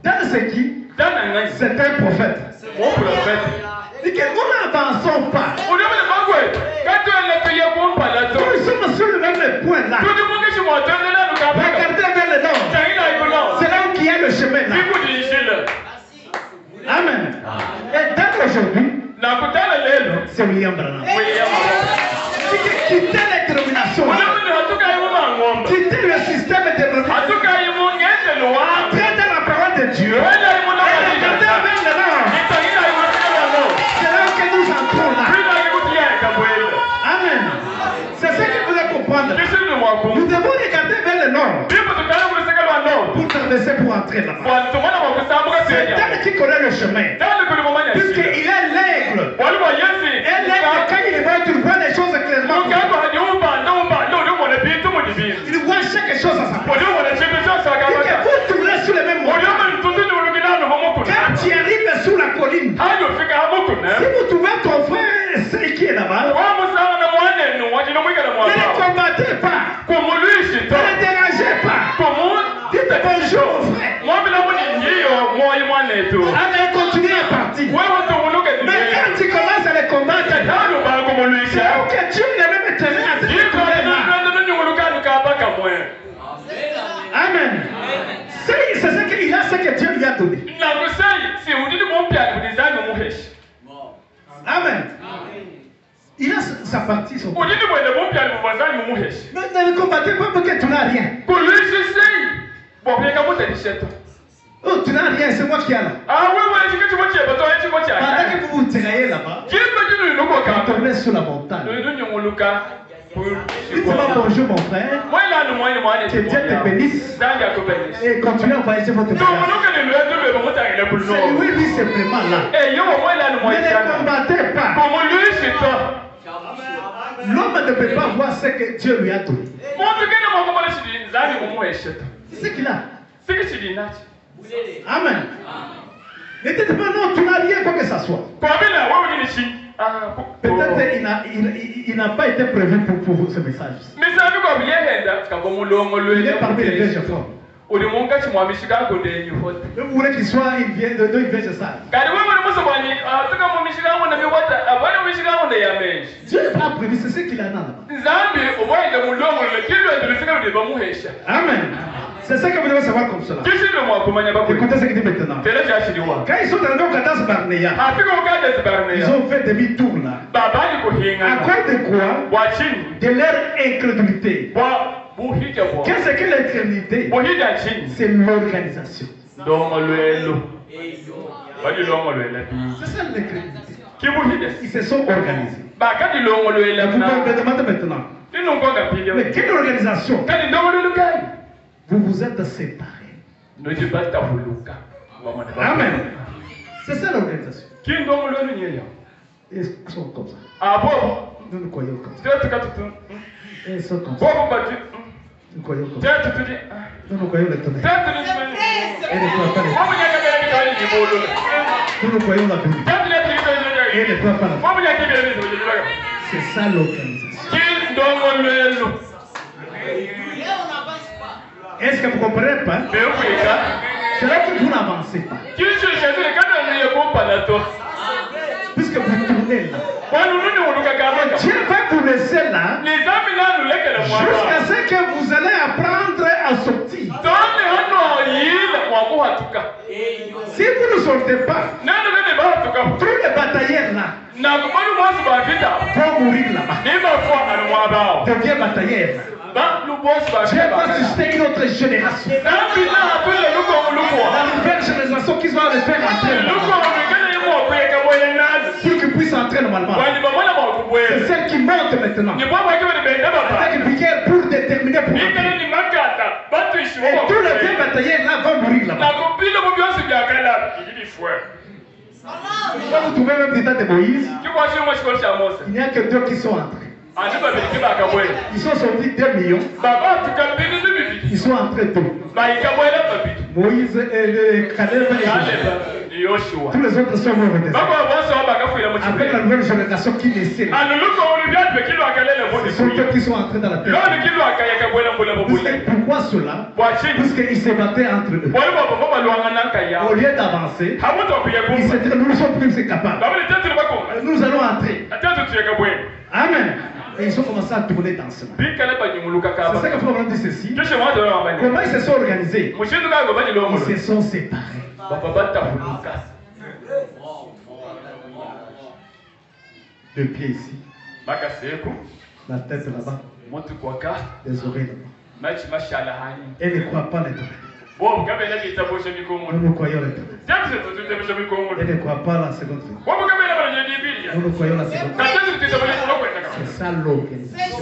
Dan c'est qui? C'est un prophète. Mon prophète. Il dit que nous n'avançons pas. Nous sommes sur le même point là. Regardez vers le nord. C'est là où il y a le chemin là. Amen. Et Dan aujourd'hui, c'est William Branham. Quittez les dénominations. Quittez le système de dénomination. Entrez dans la parole de Dieu. Et regardez avec le nord. C'est là que nous entrons là. Amen. C'est ce que vous devez comprendre. Nous devons regarder vers le nord. Pour traverser, pour entrer là-bas. C'est Dan qui connaît le chemin. Puisqu'il est l'aigle. Et l'aigle, quand il voit, tu vois les choses clairement. Il voit chaque chose à sa place. Et que vous tournez sur le même mot. Quand tu arrives sur la colline, si vous trouvez ton frère qui est là-bas, ne le combattez pas. Ne le dérangez pas. Dites bonjour au frère. Allez, continuez à partir. Mais quand tu commences à les combattre, c'est là que Dieu ne même tenir à ce problème-là. C'est ce qu'il a, ce que Dieu lui a donné. Amen. Il a sa partie. Son mais ne combattez pas parce que tu n'as rien. Oh, tu n'as rien, c'est moi qui ai là. Pendant que vous vous tiraillez là-bas, quand on est sur la montagne, dites-moi bonjour mon frère, que Dieu te bénisse et continue à voyager votre bagage. C'est lui simplement là. Ne les combattez pas. L'homme ne peut pas voir ce que Dieu lui a donné. C'est ce qu'il a. Amen. Ne dites pas non, tu n'as rien quoi que ça soit. Peut-être il n'a pas été prévu pour vous ce message. Il est parmi les vierges forts. Vous voulez qu'il soit une vierge sale. Dieu n'a pas prévu, c'est ce qu'il a là. Amen. C'est ça que vous devez savoir comme cela. Écoutez ce qu'il dit maintenant. Quand ils sont arrivés au Kadas Barnea, ils ont fait demi-tour là. À cause de quoi? De leur incrédulité. Qu'est-ce que l'incrédulité? C'est l'organisation. C'est ça l'incrédulité. Ils se sont organisés. Vous me demandez maintenant. Mais quelle organisation? Vous vous êtes séparés. Amen. C'est ça l'organisation. Ils sont comme ça. Nous nous croyons comme ça. Ils sont comme ça. Nous croyons comme ça. Nous nous croyons le tonnerre. Et ne croient pas les Nous nous croyons la Bible. Et ne croient pas la C'est ça l'organisation. Est-ce que vous ne comprenez pas? C'est là que vous n'avancez pas. Puisque vous tournez là. Dieu va vous laisser là jusqu'à ce que vous allez apprendre à sortir. Si vous ne sortez pas, tous les batailleurs là vont mourir là-bas. Deviens batailleur là. Dieu va susciter une autre génération. La nouvelle génération qui va le faire entrer. Pour qu'ils puissent entrer normalement. C'est celle qui monte maintenant. Pour déterminer pour entrer. Et tous les vieux batailleurs là vont mourir là-bas. Quand vous trouvez même l'état de Moïse, il n'y a que deux qui sont entrés. Ils sont sortis 2 millions. Ils sont entrés tous. Moïse et Caleb et Joshua. Tous les autres sont morts. Avec la nouvelle génération qui naissait. Ce sont eux qui sont entrés dans la terre. Pourquoi cela? Puisqu'ils se battaient entre eux. Au lieu d'avancer, ils se disaient nous ne sommes plus capables. Nous allons entrer. Amen. Et ils ont commencé à tourner dans ce monde. C'est ça qu'il faut vraiment dire ceci. Comment ils se sont organisés? Ils se sont séparés. Le pied ici. La tête là-bas. Les oreilles là-bas. Et ne croient pas les oreilles. Nous nous croyons les deux. Et ne croient pas la seconde fois. Nous nous croyons la seconde fois. C'est ça l'organisation.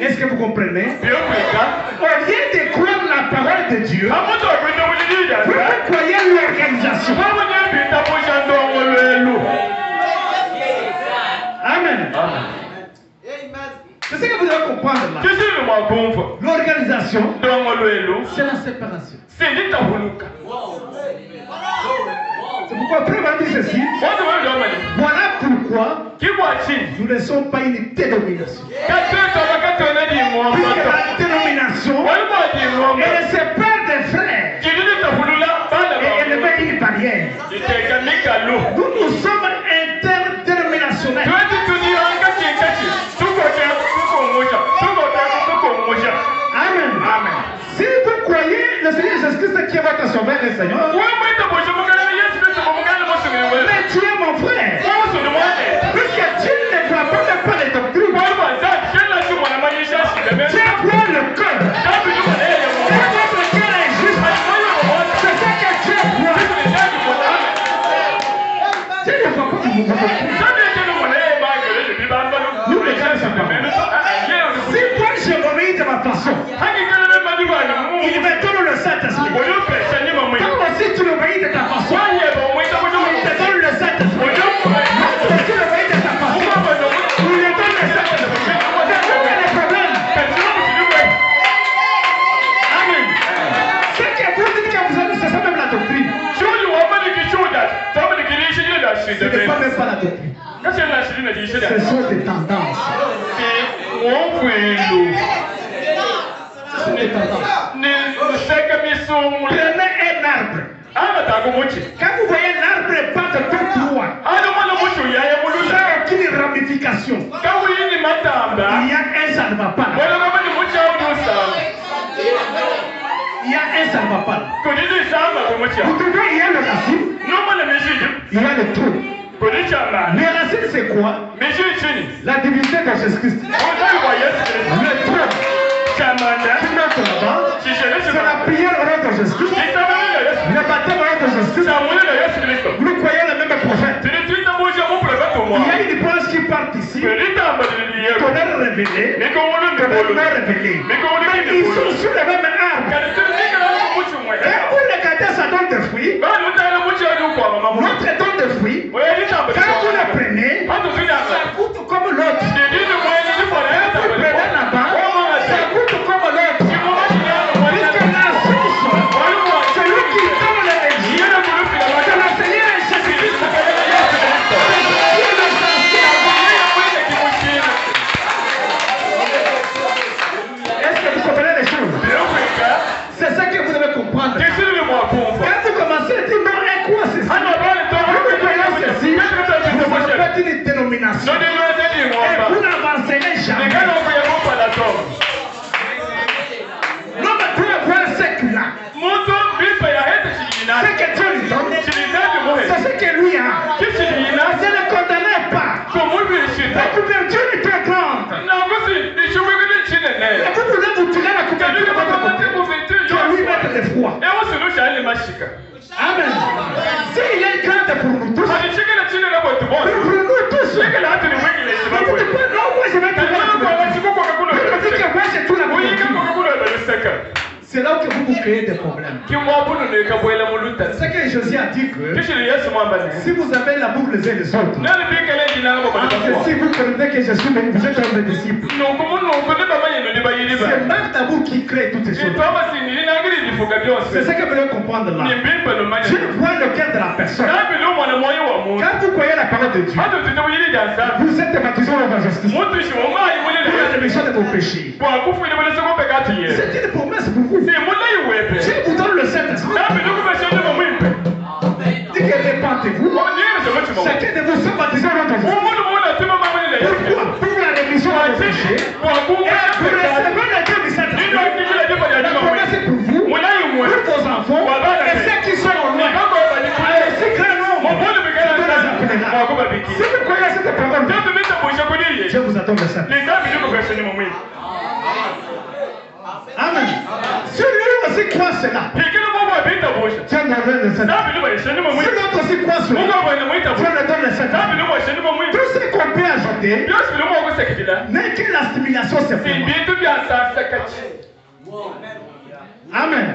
Est-ce que vous comprenez? Au lieu de croire la parole de Dieu, vous croyez l'organisation. Amen. C'est ce que vous devez comprendre là. L'organisation, c'est la séparation. C'est pourquoi Dieu m'a dit ceci. Voilà pourquoi nous ne sommes pas une dénomination. Puisque la dénomination, elle sépare des frères. Et elle met une barrière. Nous sommes interdénominationnels. Amen. qui est votre sauveur et Seigneur. Mais tu es mon frère. Puisque tu ne crois pas même pas les doctrines. Tu as pris le cœur. Et votre cœur est juste. C'est ça que tu as pris. Tu ne crois pas que vous nous les gens sont pas. Si moi je m'obéis de ma façon, il me donne le Saint-Esprit. Quand aussi tu l'obéis de ta façon, il te donne le Saint-Esprit. Quand tu l'obéis de ta façon, il te donne le Saint-Esprit. C'est quoi le problème? Amen. Ce que vous dites que vous avez, c'est ça même la doctrine. Ce n'est pas même pas la doctrine. Ce sont des tendances. Ce sont des tendances. Prenez un arbre. Quand vous voyez l'arbre pas de tout droit, il n'y a aucune ramification. Il y a un, ça ne va pas. Il y a un, ça ne va pas. Vous trouvez, il y a le racine, il y a le trou. Les racines, c'est quoi? La divinité de Jésus-Christ. Le trou. C'est la prière au nom de Jésus-Christ. Le baptême au nom de Jésus-Christ. Vous croyez le même prophète. Il y a une branche qui part ici. Tonnerre révélé. Tonnerre non révélé. Mais ils sont sur le même arbre. Et vous regardez, ça donne des fruits. L'autre donne des fruits. Quand vous le prenez, ça coûte comme l'autre. Quand vous prenez là-bas, ça coûte comme l'autre. Puisque la source, celui qui donne l'énergie, c'est le Seigneur Jésus-Christ. Est-ce que vous comprenez les choses? C'est ça que vous devez comprendre. Quand vous commencez à dire non, et quoi c'est ça? Vous faites une dénomination. Et vous n'avancez jamais. L'homme peut avoir ce qu'il a. Ce que Dieu lui donne, c'est ce que lui a. Je ne le condamne pas. La couverture est très grande. Et vous voulez vous tirer la couverture de votre côté pour lui mettre des froids. Amen. S'il est grand pour nous tous, pour nous tous, vous dites pas non, moi je vais te dire que moi j'ai tout la couverture. C'est là que vous créez des problèmes. C'est que Josué a dit que si vous avez l'amour les uns les autres, si vous connaissez que je suis vous êtes un disciple. C'est même d'amour qui crée toutes ces choses. C'est ce que vous devez comprendre là. Je vois le cœur de la personne. Quand vous croyez la parole de Dieu, vous êtes baptisé dans la justice. Pour la rémission de vos péchés. C'est une promesse pour vous. Dieu vous donne le Saint-Esprit. Dit que répandez-vous. Chacun de vous se baptisera dans la justice. Pourquoi? Pour la rémission de vos péchés. Et pour recevoir le Dieu du Saint-Esprit. La promesse est pour vous, pour vos enfants, et ceux qui sont en loin. Si grand nombre, si vous croyez à cette parole, Dieu vous attend le Saint-Esprit. Amen. Si lui aussi croit cela, Dieu donne le Saint-Esprit. Si l'autre aussi croit cela, Dieu le donne le Saint-Esprit. Tout ce qu'on peut ajouter n'est que l'assimilation se fait. Amen.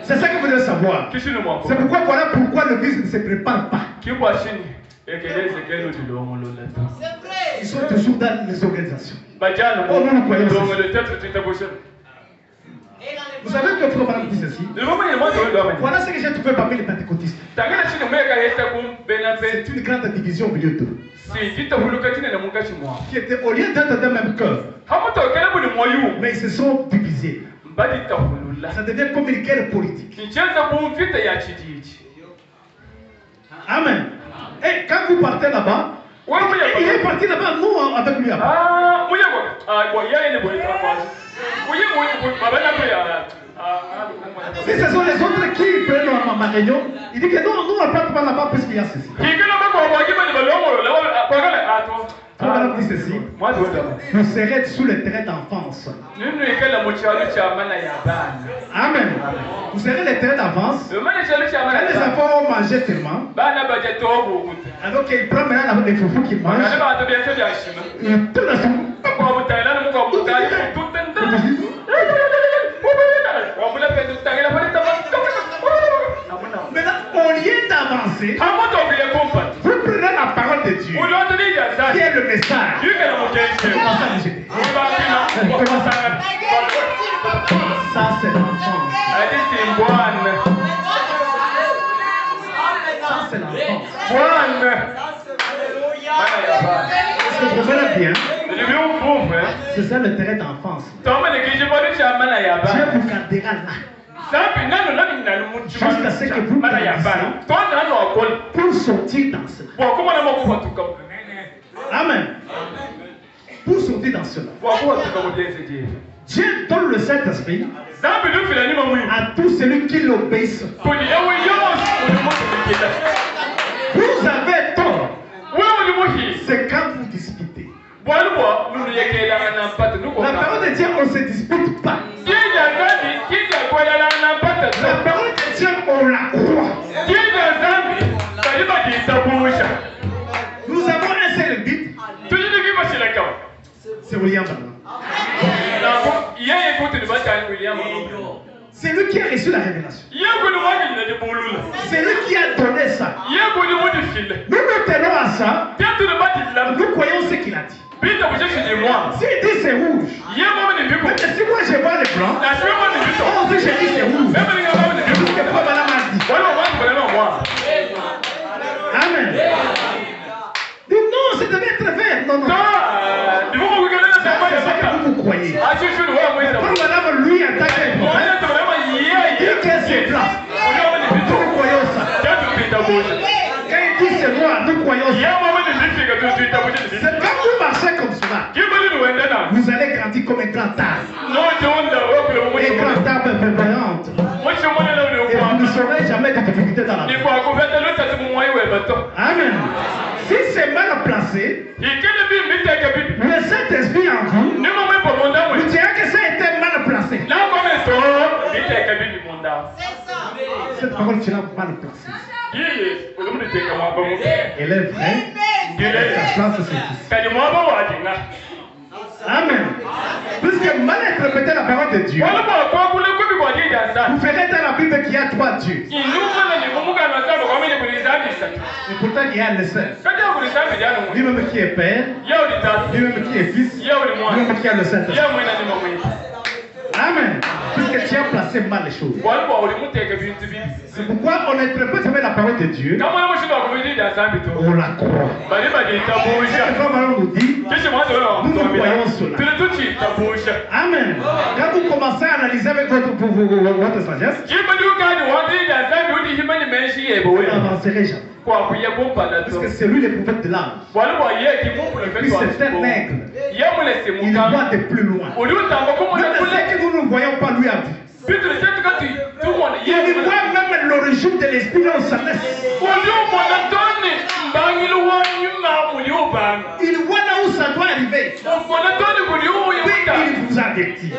C'est ça que vous devez savoir. C'est pourquoi voilà pourquoi l'Église ne se prépare pas. Ils sont toujours dans les organisations. Oh, nous croyons ceci. Vous savez que Frère Branham dit ceci. Voilà ce que j'ai trouvé parmi les pentecôtistes. C'est une grande division au milieu d'eux. Qui étaient au lieu d'être d'un même cœur. Mais ils se sont divisés. Ça devient comme une guerre politique. Amen. Et quand vous partez là-bas, il est parti là-bas, nous avec lui là-bas. Si ce sont les autres qui prennent ma réunion, il dit que non, nous on ne va pas prendre là-bas puisqu'il y a ceci. Voilà, dit ceci. Vous serez sous le terrain d'enfance. Amen. Vous serez le terrain d'enfance. Quand les enfants ont mangé tellement, alors qu'il prend maintenant les foufous qui mangent. Maintenant, au lieu d'avancer, vous prenez la parole de Dieu, qui est le message. Ça, c'est l'enfance. Ça, c'est l'enfance. Est-ce que vous comprenez bien? C'est ça le terrain d'enfance. Dieu vous gardera là. Jusqu'à ce que vous pour sortir dans cela. Amen. Pour sortir dans cela. Dieu donne le Saint-Esprit à tous celui qui l'obéissent. Vous avez tort. C'est quand vous disputez. La parole de Dieu, on ne se dispute pas. La parole de Dieu, on la croit. Nous avons un seul but. C'est William Branham. C'est lui qui a reçu la révélation. C'est lui qui a donné ça. Nous nous tenons à ça. Nous croyons ce qu'il a dit. S'il dit c'est rouge, mais si moi je vois le blanc, on dit je dis c'est rouge. Amen. Non, ça devait être vert. Non, non. C'est ça que vous croyez. Quand madame lui attaque un prophète, il dit que c'est blanc. Nous croyons ça. Quand il dit c'est noir, nous croyons ça. C'est quand vous marchez comme cela, vous allez grandir comme un grand arbre. Un grand arbre prévoyante. Et vous ne saurez jamais de difficultés dans la vie. Amen. Si c'est mal placé, le Saint-Esprit en vous, vous direz que ça a été mal placé. Cette parole sera mal placée. Elle est vraie. Sa place c'est ici. Amen. Puisque mal interpréter la parole de Dieu, vous verrez dans la Bible qu'il y a 3 dieux. Et pourtant il y a le seul. Lui-même qui est Père, lui-même qui est Fils, lui-même qui a le Saint-Esprit. Amen. Puisque tu as placé mal les choses. C'est pourquoi on interprète jamais la parole de Dieu. On la croit. Cette femme nous dit, nous croyons cela. Amen. Quand vous commencez à analyser avec votre sagesse, vous n'avancerez jamais. Parce que c'est lui le prophète de l'âme. Et puis c'est un aigle. Il voit de plus loin. Même ce que nous ne voyons pas, lui a vu. Il voit même l'origine de l'esprit dans sa laisse. Il voit là où ça doit arriver. Puis il vous avertit.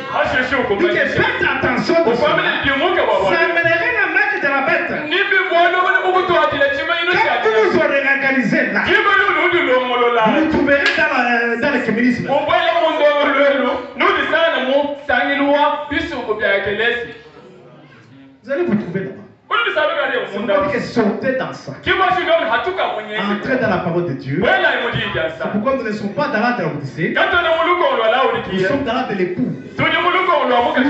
Il dit faites attention de ça. Ça amènerait la marque de la bête. Quand vous vous aurez organisé là, vous vous trouverez dans le communisme. Vous allez vous trouver là-bas. C'est pourquoi il sortez dans ça. Entrez dans la parole de Dieu. C'est pourquoi nous ne sommes pas dans l'âge de l'Odyssée. Nous sommes dans l'âge de l'époux. Où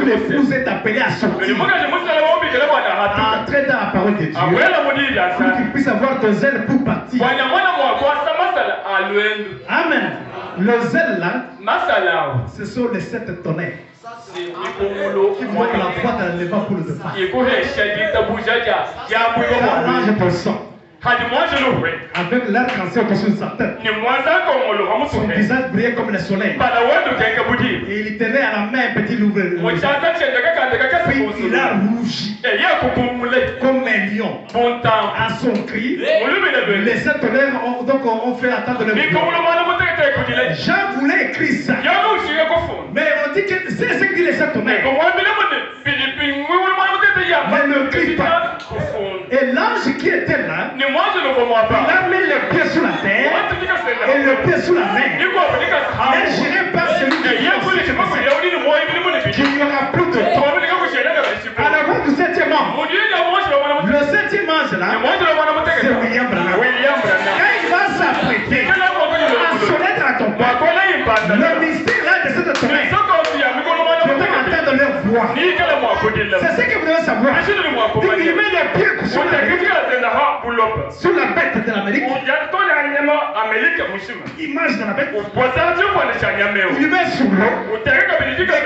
l'époux est appelé à sortir. Entrez dans la parole de Dieu. Pour qu'il puisse avoir de zèle pour partir. Amen. Le zèle là, ce sont les 7 tonnerres qui montent la foi dans le vent pour le départ. Quand l'ange descend, Avec l'arc-en-ciel sur sa tête. Son visage brillait comme le soleil. Et il tenait à la main un petit loup. Puis il a rougi comme un lion. À son cri, les sept tonnerres ont fait attendre le voix. Jean voulait écrire ça. Mais on dit que c'est ce que dit les sept tonnerres. Mais ne crie pas. Et l'ange qui était là, il a mis le pied sous la terre et le pied sous la main. Et j'irai par celui qui qu'il n'y aura plus de toi. À la voix du septième ange. Le septième ange là, c'est William Branham. Quand il va s'apprêter à sonner à ton pas, le mystère là de cette tonnerre, je vais entendre leur voix. C'est ce que vous devez savoir. Il met les pieds sur la bête de l'Amérique. Image de la bête. Il met sous l'eau. Et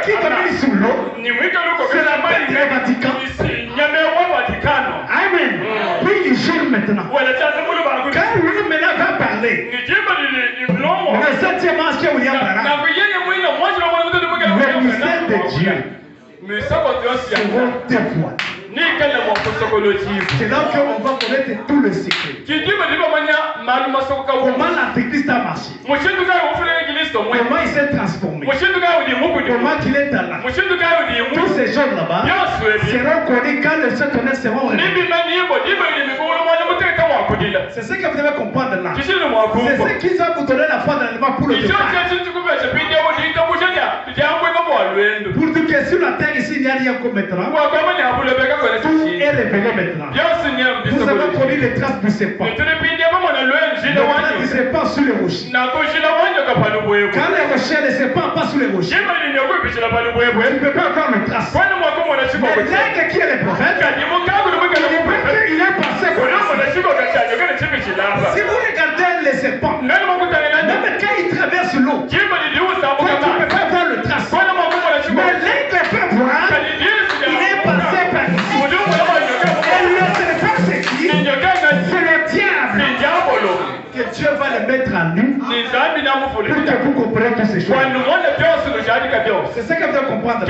qui te met sous l'eau? C'est la bête du Vatican. Amen. Puis il jure maintenant. Quand lui maintenant va parler, le septième ange qui est William Branham, le mystère de Dieu seront dévoilés. C'est là qu'on va connaître tout le secret. Comment l'antéchrist a marché. Comment il s'est transformé. Comment il est dans la. Tous ces gens là-bas seront connus quand les sept tonnerres seront révélés. C'est ce que vous devez comprendre là. C'est ce qu'ils ont vous donné la foi dans l'élément pour le départ. Pour dire que sur la terre ici il n'y a rien comme maintenant. Tout est révélé maintenant. Vous avez connu les traces du serpent. Les traces du serpent sur les rochers. Quand les rochers, les serpents passent sur les rochers, tu ne peux pas voir les traces. Mais l'aigle qui est le prophète, il est passé comme ça. Si vous regardez les serpents, même quand ils traversent l'eau, tu ne peux pas voir le trace. Mais l'aigle peut voir, il est passé par ici. Et le serpent c'est qui? C'est le diable. Que Dieu va le mettre en nous pour que vous compreniez toutes ces choses. C'est ce que vous devez comprendre.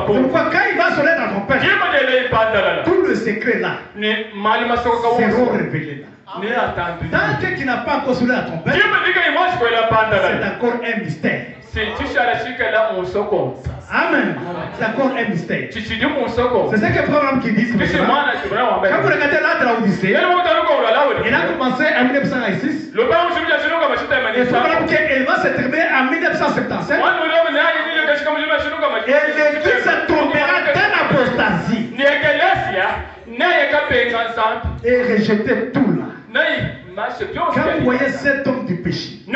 Pourquoi quand il va sonner dans ton père, tout le secret là seront révélés là. Tant qu'il n'a pas encore sonné à ton père, c'est encore un mystère. Amen. C'est encore un mystère. C'est ce que Abraham qui dit. Quand vous regardez là de la Odyssée, il a commencé en 1906. Et Abraham qui va se terminer en 1977. Et l'Église tombera dans l'apostasie. Et rejeter tout là. Quand vous voyez cet homme du péché qui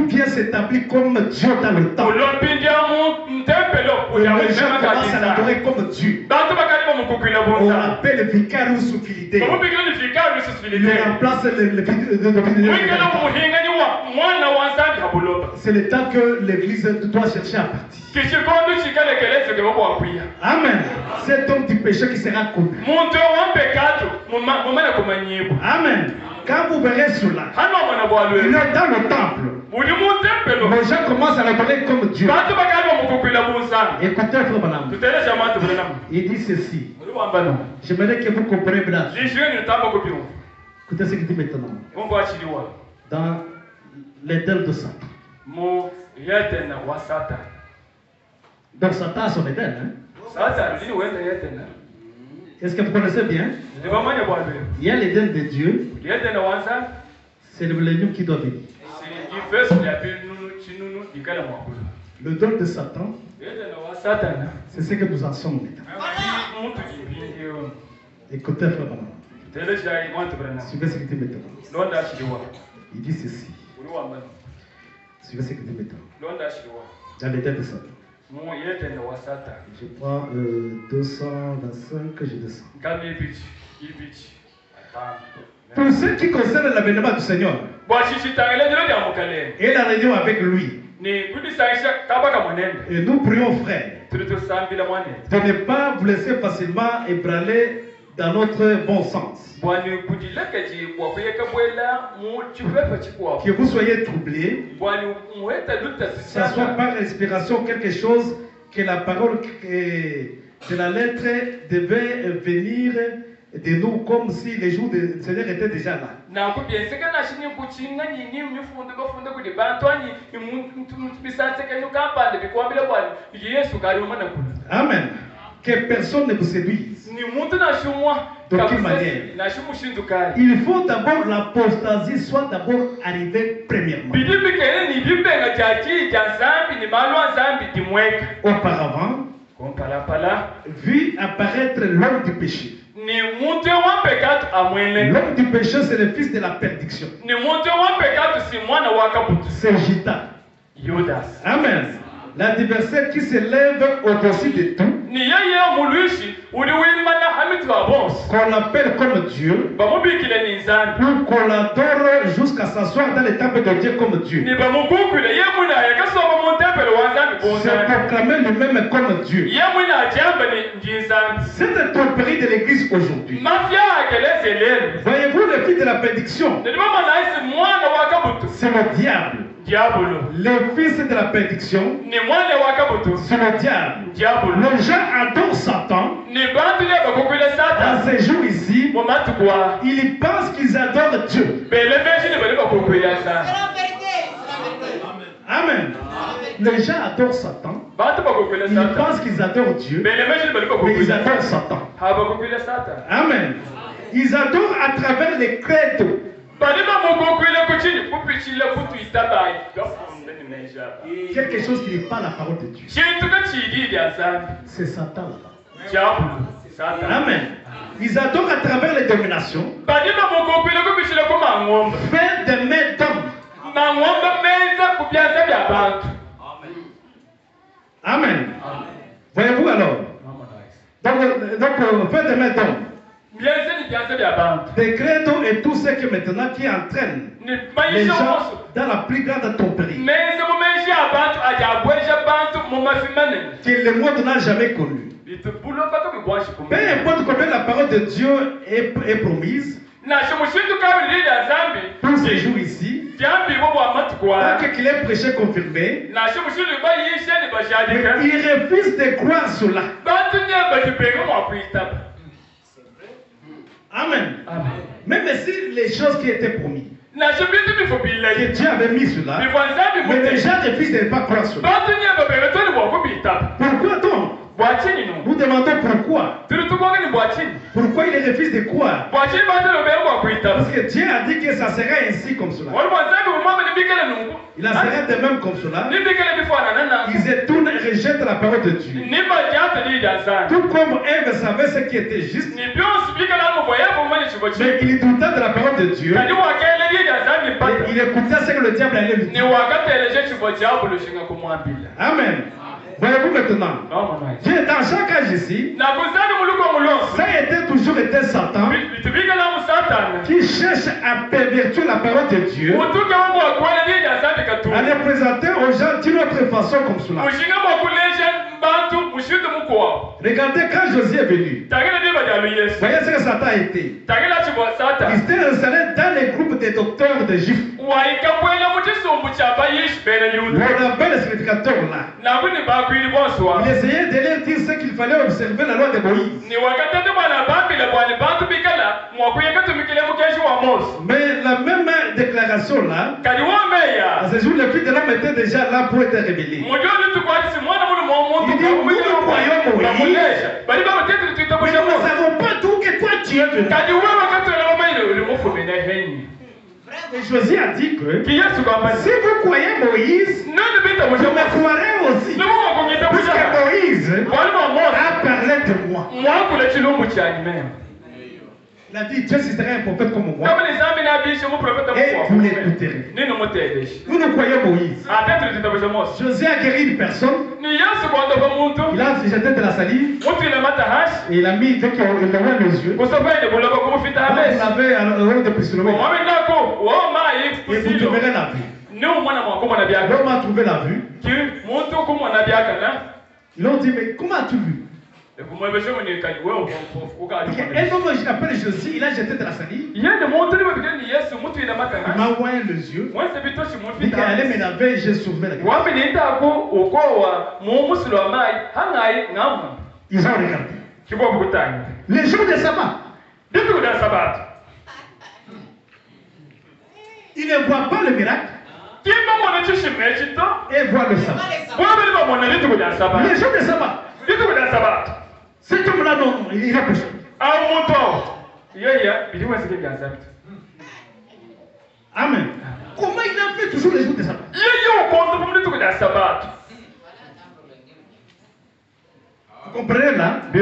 vient s'établir comme Dieu dans le temps, les gens commencent à l'adorer comme Dieu. On l'appelle Vicarius Filidei. Il remplace le c'est le temps que l'Église doit chercher à partir. Amen. Cet homme du péché qui sera connu. Amen. Quand vous verrez cela, il est dans le temple. Les gens commencent à l'adorer comme Dieu. Écoutez, frère Branham. Il dit ceci. J'aimerais que vous compreniez bien. Écoutez ce qu'il dit maintenant. Dans l'Éden de Satan. Donc Satan a son Éden. Est-ce que vous connaissez bien? Il y a l'Éden de Dieu. C'est le millénium qui doit venir. Le don de Satan, c'est ce que nous en sommes maintenant. Écoutez, frère Branham. Suivez ce qu'il dit maintenant. Il dit ceci. Suivez ce qu'il dit maintenant. Dans l'Éden de Satan. Je prends 225, je descends. Pour ce qui concerne l'avènement du Seigneur et la réunion avec lui, et nous prions, frère, de ne pas vous laisser facilement ébranler dans notre bon sens. Que vous soyez troublés, que ce soit par inspiration quelque chose que la parole de la lettre devait venir de nous comme si les jours du Seigneur étaient déjà là. Amen. Que personne ne vous séduise. D'aucune manière. Il faut d'abord l'apostasie soit d'abord arrivée premièrement. Auparavant, vu apparaître l'homme du péché. L'homme du péché, c'est le fils de la perdition. C'est Judas. Amen. L'adversaire qui s'élève au-dessus de tout, qu'on appelle comme Dieu, ou qu'on l'adore jusqu'à s'asseoir dans les temples de Dieu comme Dieu. C'est proclamer lui-même comme Dieu. C'est la tromperie de l'église aujourd'hui. Voyez-vous le fils de la prédiction? C'est le diable. Le fils de la prédiction, c'est le diable. Les gens adorent Satan. À ces jours ici, ils pensent qu'ils adorent Dieu. Amen. Les gens adorent Satan. Ils pensent qu'ils adorent Dieu, mais ils adorent Satan. Amen. Ils adorent à travers les credos. Quelque chose qui n'est pas la parole de Dieu. C'est Satan là-bas. Amen. Ils adorent à travers les dominations. Faire des mains d'hommes. Amen. Voyez-vous alors? Donc faire des mains d'hommes. Des credos et tout ce qui maintenant qui entraîne les gens dans la plus grande tromperie que le monde n'a jamais connu. Peu importe combien la parole de Dieu est promise pour ces jours ici, tant qu'il est prêché confirmé, il refuse de croire cela. Amen. Même si les choses qui étaient promises, que Dieu avait mis cela, mais les gens refusent de ne pas croire cela. Pourquoi donc? Nous demandons pourquoi. Pourquoi il refuse de croire? Parce que Dieu a dit que ça serait ainsi comme cela. Il en sera de même comme cela. Ils se tournent et rejettent la parole de Dieu. Tout comme Ève savait ce qui était juste, mais il doutait de la parole de Dieu. Et il écoutait ce que le diable allait lui dire. Amen. Voyez-vous maintenant, Dieu dans chaque âge ici, ça a été toujours été Satan qui cherche à pervertir la parole de Dieu, à les présenter aux gens d'une autre façon comme cela. Regardez quand Josué est venu. Voyez ce que Satan a été. Il s'était installé dans les groupes des docteurs de Juifs. On appelle le significateur là. Il essayait de leur dire ce qu'il fallait observer la loi de Moïse. Mais la même déclaration là, à ce jour, le Fils de l'homme était déjà là pour être révélé. Il dit, nous croyons Moïse, mais nous ne savons pas tout que toi tu es venu. Et Josué a dit que si vous croyez Moïse, je me croirai aussi. Puisque Moïse a parlé de moi. Il a dit, Dieu serait un prophète comme moi. Et vous l'écouterez. Nous nous croyons Moïse. Josué a guéri une personne. Il a jeté de la salive. Et il a mis, dès qu'il a ouvert les yeux. Vous l'avez à l'heure de prisonnier. Et vous trouverez la vue. L'homme a trouvé la vue. Ils l'ont dit, mais comment as-tu vu? Un homme appelé Josie, il a jeté de la salive. Il m'a ouvert les yeux. Il dit allez me laver et j'ai sauvé la gueule. Ils ont regardé. Les jours de sabbat. Il ne voit pas le miracle. Et voit le sabbat. Les jours de sabbat. Cet homme-là, non, il a péché. Amen. Comment il a fait toujours les jours de sabbat? Vous comprenez là? Il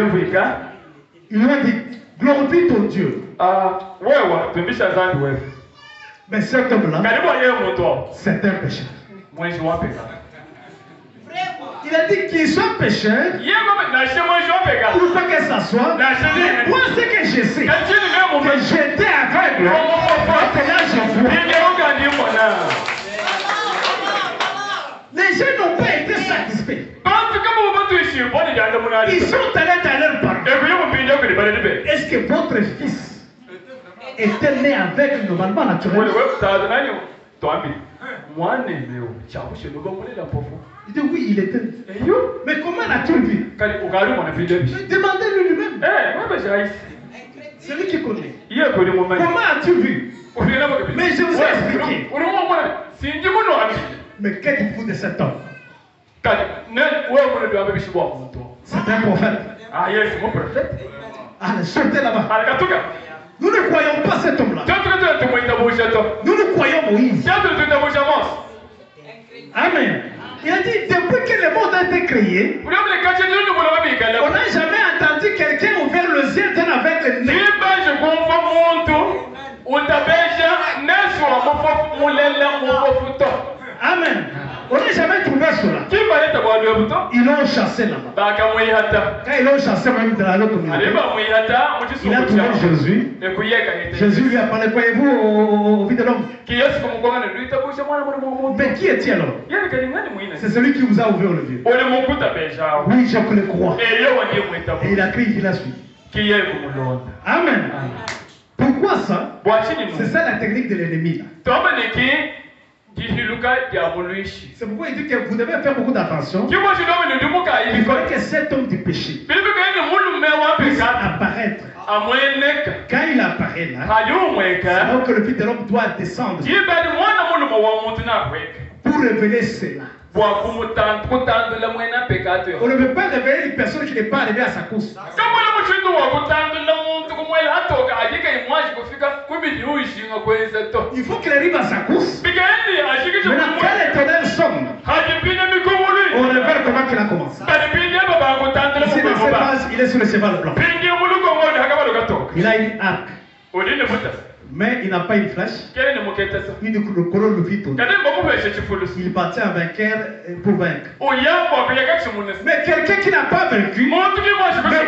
lui a dit, glorifie ton Dieu. Mais cet homme-là, c'est un pécheur. Il a dit qu'il soit pécheur, ou pas que ça soit. Mais moi, ce que je sais, que j'étais aveugle, et que là, je vois. Les gens n'ont pas été satisfaits. Ils sont allés dans leur parents. Est-ce que votre fils était né aveugle normalement, naturellement? Il dit oui, il était. Mais comment l'as-tu vu? Demandez-lui lui-même. C'est lui qui connaît. Comment as-tu vu? Mais je vous ai expliqué. Mais qu'est-ce qu'il faut de cet homme? C'est un prophète. Allez, sortez là-bas. Nous ne croyons pas cet homme-là. Nous ne croyons Moïse. Amen. Il a dit, depuis que le monde a été créé, on n'a jamais entendu quelqu'un ouvrir le ciel avec le nez. Amen. On n'a jamais trouvé cela. Ils l'ont chassé là-bas. Quand ils l'ont chassé même de la communauté, il a trouvé Jésus. Jésus lui a parlé, croyez-vous au Fils de l'homme? Mais qui est-il alors? C'est celui qui vous a ouvert le Dieu. Oui, je le crois. Et il a crié, il a suivi. Amen. Pourquoi ça? C'est ça la technique de l'ennemi. C'est pourquoi il dit que vous devez faire beaucoup d'attention. Il faut que cet homme du péché puisse apparaître. Quand il apparaît là, c'est donc que le Fils de l'homme doit descendre pour révéler cela. On ne veut pas révéler une personne qui n'est pas arrivée à sa course. Il faut qu'il arrive à sa course. Maintenant, quand l'Éternel sonne, on révèle comment il a commencé. Ici, dans cette phase, il est sur le cheval blanc. Il a une arc. Mais il n'a pas une flèche. Il le colonne le vite. Il partit en vainqueur pour vaincre. Mais quelqu'un qui n'a pas vaincu, mais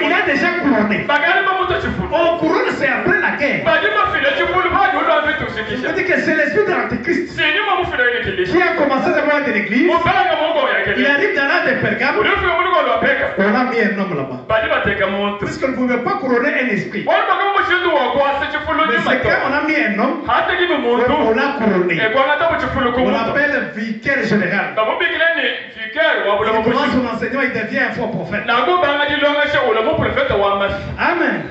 il a déjà couronné. On couronne, c'est après la guerre. Je veux dire que c'est l'esprit de l'Antéchrist qui a commencé à voir de l'église. Il arrive dans l'âge de Pergame. On a mis un homme là-bas. Puisque on ne pouvait pas couronner un esprit. Mais c'est quand on a mis un homme, on l'a couronné. On l'appelle vicaire général. Il commence son enseignement, il devient un faux prophète. Amen.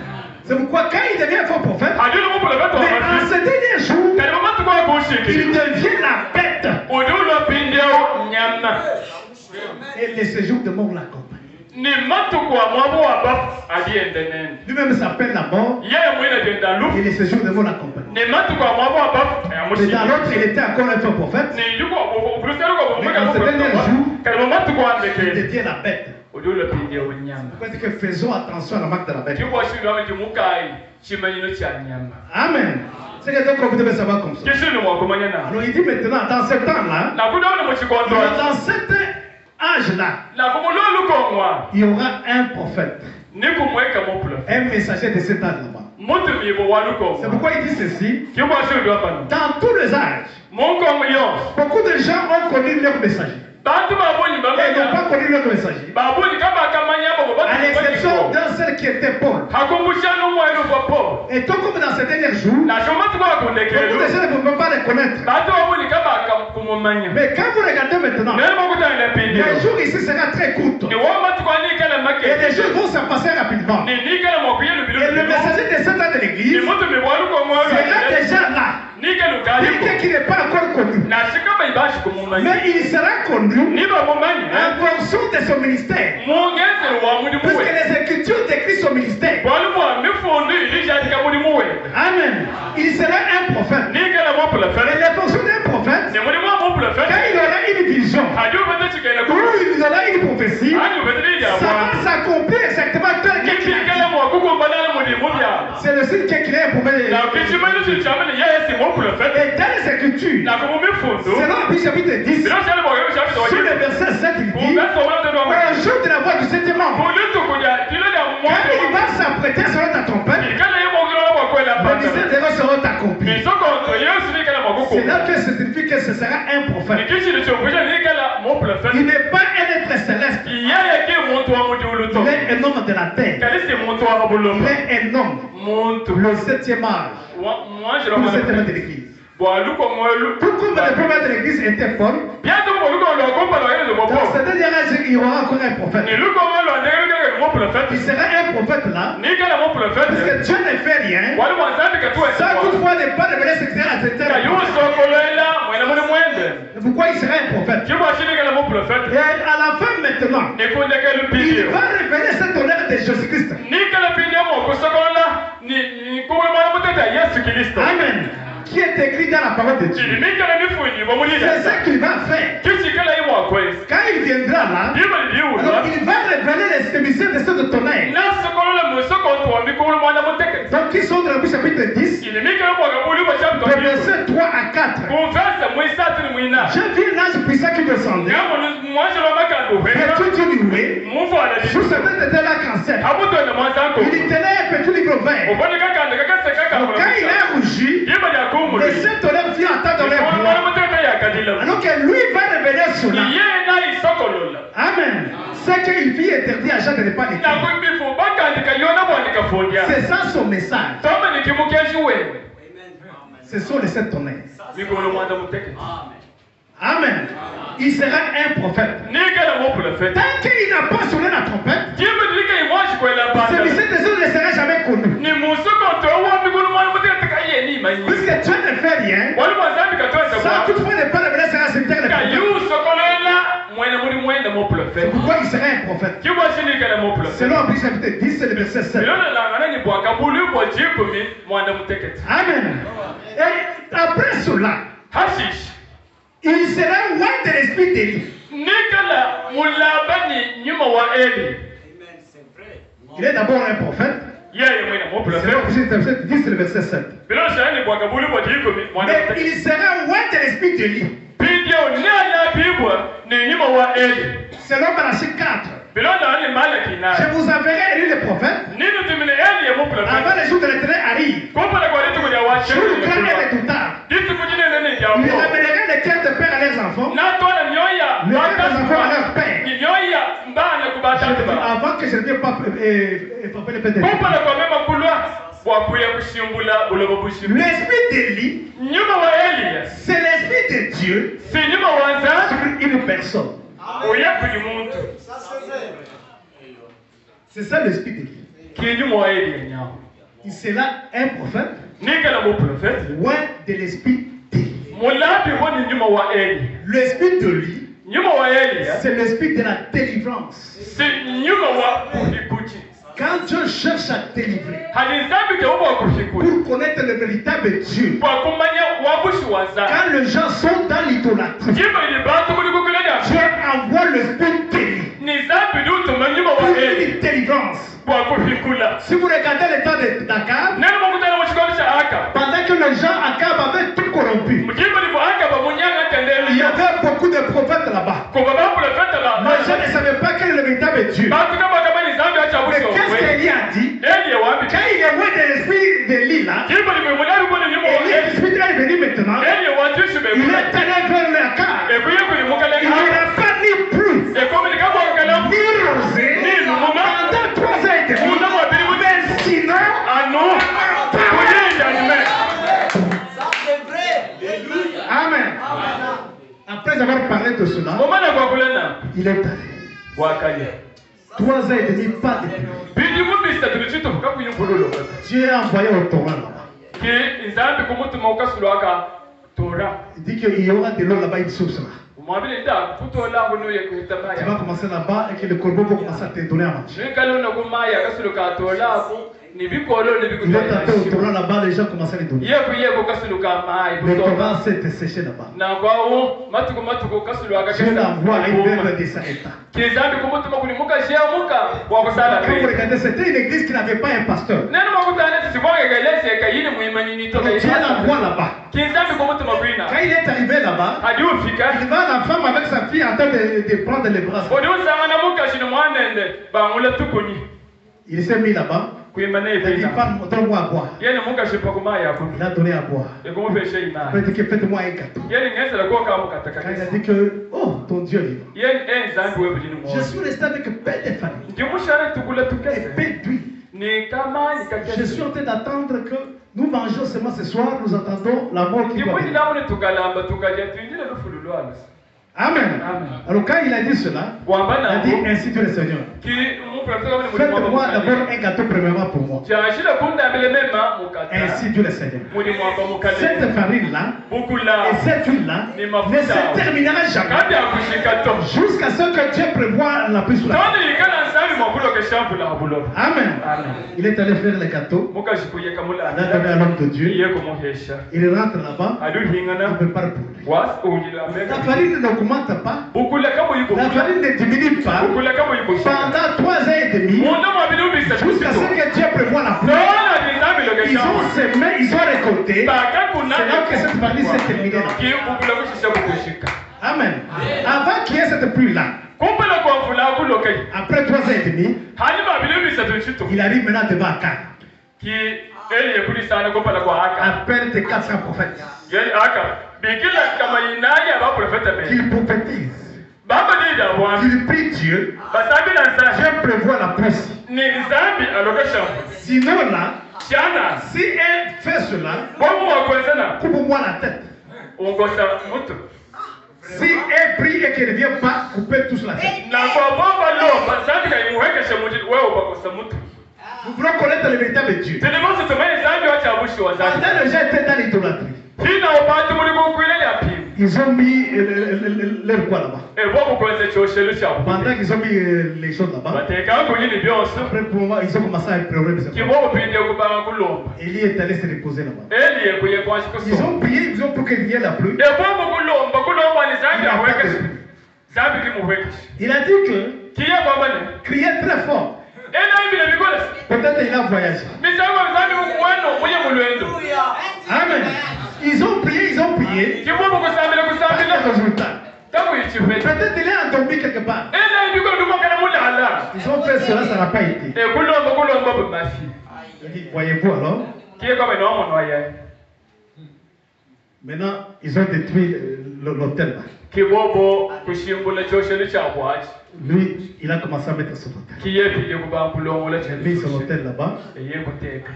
C'est pourquoi quand il devient un faux prophète, mais en ce dernier jour, il devient la bête. Et les séjours de mort l'accompagnent. Lui-même s'appelle la mort. Et les séjours de mort l'accompagnent. Mais dans l'autre, il était encore un faux prophète. Mais en ce dernier jour, il devient la bête. Pourquoi dire que faisons attention à la marque de la bête. Amen. C'est que donc vous devez savoir comme ça. Alors il dit maintenant, dans ce temps-là, dans cet âge-là, il y aura un prophète, un messager de cet âge-là. C'est pourquoi il dit ceci. Dans tous les âges, beaucoup de gens ont connu leur messager. Et ils n'ont pas connu l'autre messager. À l'exception d'un seul qui était Paul. Et tout comme dans ces derniers jours, beaucoup de gens ne peuvent pas les connaître. Mais quand vous regardez maintenant, les jours ici sera très court. Et les jours vont se passer rapidement. Et le messager des 7 ans de l'église sera déjà là. Quelqu'un qui n'est pas encore connu. Mais il sera connu en fonction de son ministère. Puisque les Écritures décrivent son ministère. Amen. Il sera un prophète. Et la fonction d'un prophète, quand il aura une vision, ou il aura une prophétie, ça va s'accomplir exactement tel qu'il est. C'est le signe qu'il est pour Et dans les Écritures, selon Apocalypse chapitre 10, sur le verset 7, il dit, un jour de la voix du septième membre, quand il va s'apprêter à sonner ta trompette, les mystères seront accomplis. C'est là que ça signifie que ce sera un prophète. Il n'est pas un être céleste. Il est un homme de la terre. Il est un homme, le septième âge, le septième âge de l'église. Tout comme les prophètes de l'église étaient folles, dans ce dernier âge, il y aura encore un prophète. Il sera un prophète là, parce que Dieu ne fait rien sans toutefois ne pas révéler ce secret à certains. Pourquoi il sera un prophète? Et à la fin maintenant, il va révéler cet honneur de Jésus-Christ. Amen. Qui est écrit dans la parole de Dieu. C'est ce qu'il va faire. Quand il viendra là, alors il va révéler les mystères de ce tonnerre. Donc ils sont dans le chapitre 10, versets 3 à 4. J'ai vu l'ange puissant qui descendait. Et tout loué. Sous sa tête était l'arc-en-ciel. Il tenait un petit livre vert. Donc quand il a rougi, le Saint-Tonnerre vient entendre les voix. Alors que lui va révéler cela. Amen. C'est qu'il fit interdit à Jean de ne pas l'écrire. C'est ça son message. Ce sont les 7 tonnerres. Amen. Il sera un prophète. Tant qu'il n'a pas sonné la trompette, ce mystère des autres ne sera jamais connu. Puisque Dieu ne fait rien, sans toutefois ne pas révéler sera sectaire de c'est pourquoi il sera un prophète. Selon Apocalypse chapitre 10, c'est le verset 7. Amen. Et après cela, il sera loin de l'esprit d'Élie. Il est d'abord un prophète. Selon Apocalypse chapitre 10, c'est le verset 7. Mais il sera loin de l'esprit d'Élie. Selon Malachie 4. Je vous enverrai Élie le prophète avant les jours de l'Éternel arrivent. Jour grand et redoutable. Il ramènerait les cœurs de père à leurs enfants, les cœurs des enfants à leur père. Avant que je ne vienne pas frapper le père de l'esprit d'Élie, c'est l'esprit de Dieu sur une personne. C'est ça l'esprit d'Élie. Il sera un prophète loin de l'esprit d'Élie. L'esprit d'Élie, c'est l'esprit de la délivrance. Quand Dieu cherche à délivrer, pour connaître le véritable Dieu, quand les gens sont dans l'idolâtrie, Dieu envoie l'esprit d'Élie pour une délivrance. Si vous regardez le temps d'Akab, pendant que les gens Akab avaient tout corrompu, il y avait beaucoup de prophètes là-bas. Les gens ne savaient pas quel est le véritable Dieu. Mais qu'est-ce qu'Élie a dit? Quand il est loin de l'esprit d'Élie là, l'esprit est venu maintenant, il est allé vers le Akab. Il n'a pas Après avoir parlé de cela, il est allé. 3 ans et demi, pas de pluie. Dieu a envoyé au Torah là-bas. Il dit qu'il y aura de l'eau là-bas, une source là. Tu vas commencer là-bas et que le corbeau va commencer à te donner à manger. Il est tapé au Torah là-bas, les gens commencent à les donner. Le Torah s'est séché là-bas. Dieu l'envoie à une œuvre de sa état. Quand vous regardez, c'était une église qui n'avait pas un pasteur. Dieu l'envoie là-bas. Quand il est arrivé là-bas, il va la femme avec sa fille en train de prendre les bras. Il s'est mis là-bas. Il a dit, donne-moi à boire. Il a donné à boire. Il a dit, faites-moi un gâteau. Quand il a dit que, oh, ton Dieu est vivant. Je suis resté avec peu de famille. Et peu d'huile. Je suis en train d'attendre que nous mangeons seulement ce soir, nous entendons la mort qui doit venir. Amen. Alors quand il a dit cela, il a dit ainsi dit le Seigneur. Faites-moi d'abord un gâteau premièrement pour moi. Ainsi dit le Seigneur. Cette farine-là et cette huile-là ne se terminera jamais jusqu'à ce que Dieu prévoit la pluie sur la terre. Amen. Il est allé faire le gâteau. Il a donné à l'homme de Dieu. Il rentre là-bas. Il prépare pour lui. La farine n'augmente pas. La farine ne diminue pas. Pendant 3 ans et demi, jusqu'à ce que Dieu prévoit la pluie. Ils ont semé, ils ont récolté. C'est là que cette farine s'est terminée là. Amen. Avant qu'il y ait cette pluie-là, après 3 ans et demi, il arrive maintenant devant Akab. Appelle tes 400 prophètes. Qu'il prophétise. Qu'il prie Dieu. Dieu prévoit la pluie. Sinon là, si elle fait cela, coupe-moi la tête. Si elle prie et qu'elle ne vient pas, coupez tous la tête. Nous voulons connaître le véritable Dieu. Pendant les gens étaient dans l'idolâtrie, ils ont mis leur quoi là-bas. Pendant qu'ils ont mis les choses là-bas, après pour moi, ils ont commencé à pleurer. Élie est allé se reposer là-bas. Ils ont prié, ils ont pour qu'il y ait la pluie. Il a dit que criait très fort. Peut-être il a voyagé. Amen. Ils ont prié. Pas de résultat. Peut-être il est endormi quelque part. Ils ont fait cela, ça n'a pas été. Il dit, voyez-vous alors? Maintenant, ils ont détruit l'hôtel. Lui, il a commencé à mettre son hôtel. Il a mis son hôtel là-bas.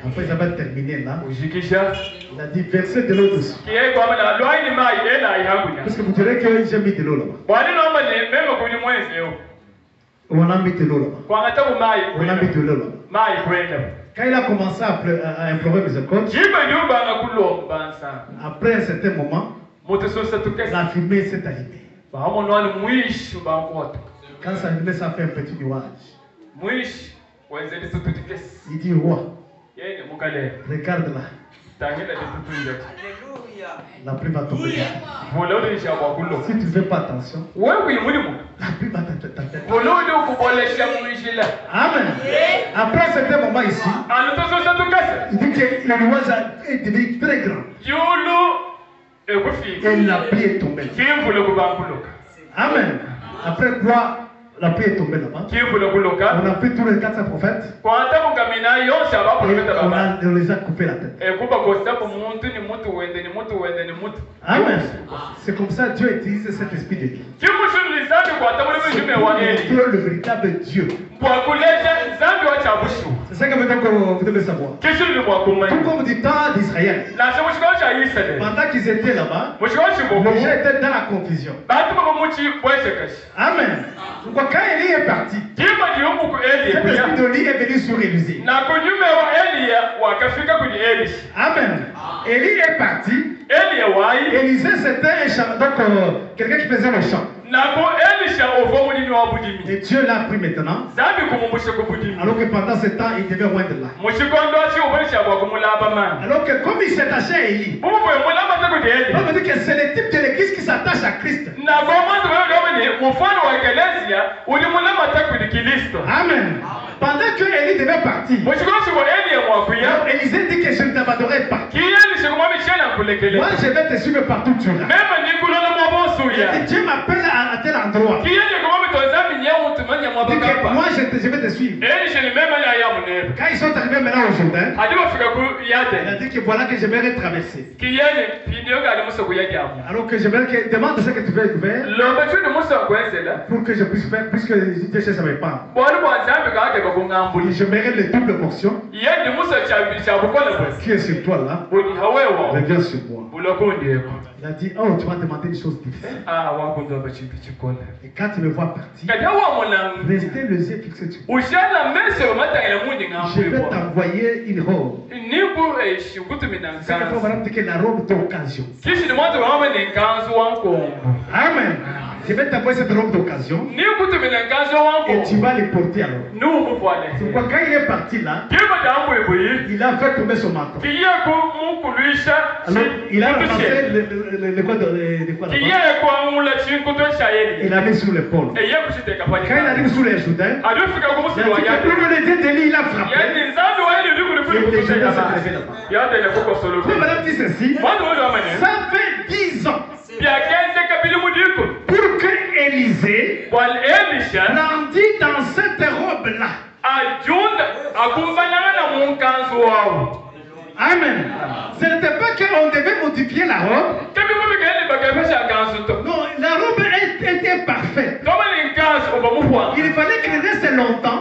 Après, ils avaient terminé là. Il a dit, versez de l'eau dessus. Parce que vous direz que j'ai mis de l'eau là-bas. On a mis de l'eau là-bas. On a mis de l'eau là-bas. Quand il a commencé à implorer miséricorde, après un certain moment, la fumée s'est allumée. Quand ça allumait, ça fait un petit nuage. Il dit, roi, regarde là. La pluie va tomber. Si tu ne fais pas attention, la pluie va t'atteindre. Amen. Après un certain moment ici, il dit que le nuage est devenu très grand. Et la pluie est tombée. Amen. Après quoi, la pluie est tombée là-bas. On a pris tous les 400 prophètes. Et on les a coupés la tête. Amen. C'est comme ça que Dieu utilise cet esprit de Dieu. C'est le véritable Dieu. C'est C'est ça que vous devez savoir. Tout comme du temps d'Israël. Pendant qu'ils étaient là-bas, les gens étaient dans la confusion. Amen. Pourquoi quand Élie est parti, cet esprit d'Élie est venu sur Élisée. Amen. Élie est parti. Élisée c'était quelqu'un qui faisait le chant. Et Dieu l'a pris maintenant. Alors que pendant ce temps, il devait rendre là. Alors que comme il s'attachait à Élie, on veut dire que c'est le type de l'église qui s'attache à Christ. Amen. Pendant que Élie devait partir, Élisée dit que je ne t'abandonnerai pas. Moi je vais te suivre partout où tu iras. Et Dieu m'appelle à tel endroit. Moi je vais te suivre. Quand ils sont arrivés maintenant au Jourdain, il a dit que voilà que je vais traverser. Alors que je vais demander ce que tu veux faire pour que je puisse faire, puisque Dieu cherche mes pas. Je mérite les doubles portions. Qui est sur toi là? Reviens sur moi. Il a dit, oh, tu vas demander des choses difficiles. Et quand tu me vois partir, restez les yeux fixés sur moi. Je vais t'envoyer une robe. C'est que la robe d'occasion. Amen. Je vais t'envoyer cette robe d'occasion. Et tu vas les porter alors. C'est pourquoi quand il est parti là, il a fait tomber son manteau. Alors, il a ramassé le quoi là-bas. Il l'a mis sur l'épaule. Quand il arrive sur les Jourdains, il a dit que le Dieu d'Élie, il a frappé. Et les Jourdains s'est levé là-bas. Mais madame dit ceci, ça fait 10 ans pour que Élisée grandit dans cette robe-là. Amen. Ce n'était pas qu'on devait modifier la robe. Non, la robe était parfaite. Il fallait qu'elle reste longtemps.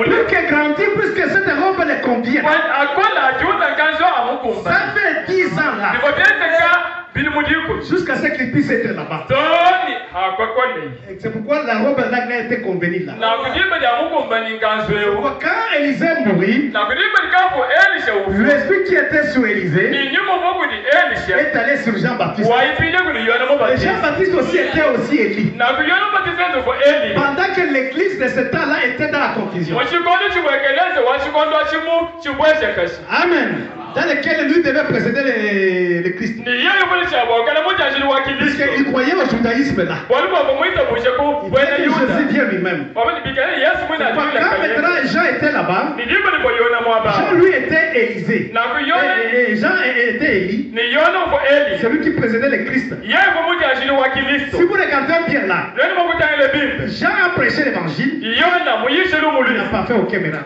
Plus qu'elle grandit, plus que cette robe les convient. Ça fait 10 ans là. Jusqu'à ce qu'il puisse être là-bas. C'est pourquoi la robe là a été convenue là. Quand Élisée mourit, l'esprit qui était sur Élisée est allé sur Jean-Baptiste. Et Jean-Baptiste aussi était aussi Élie. Pendant que l'église de ce temps-là était dans la confusion. Amen. Dans lequel lui devait précéder le Christ. Puisqu'il croyait au judaïsme là. Il croyait que Jésus vient lui-même. Quand maintenant Jean était là-bas, Jean lui était Élisée. Et Jean était Élie. C'est lui qui précédait le Christ. Si vous regardez bien là, Jean a prêché l'évangile. Il n'a pas fait aucun miracle.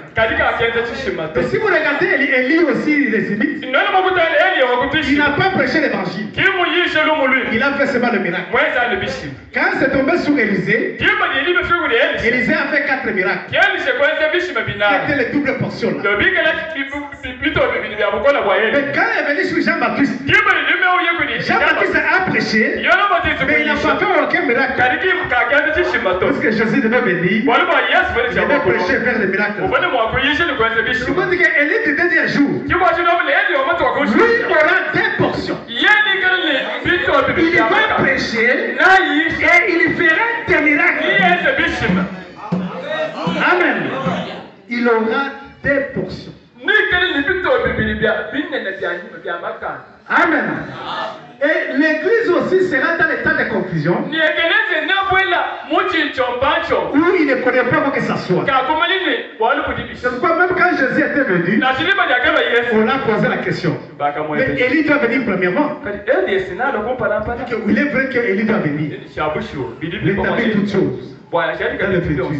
Et si vous regardez Élie aussi, il n'a pas prêché l'évangile. Il a fait seulement le miracle. Quand c'est tombé sur Élisée, Élisée a fait 4 miracles. C'était les doubles portions là. Mais quand il est venu sur Jean-Baptiste, Jean-Baptiste a prêché, mais il n'a pas fait aucun miracle. Parce que Jésus devait venir, il devait prêcher et faire des miracles. Je vous dis qu'Élie du dernier jour, lui aura des portions. Il va prêcher et il fera des miracles. Amen. Il aura des portions. Amen. Et l'église aussi sera dans l'état de confusion où il ne connaît pas que ça soit. C'est pourquoi même quand Jésus était venu, on a posé la question. Mais Élie doit venir premièrement. Il est vrai qu'Élie doit venir. Il établit toutes choses dans le futur.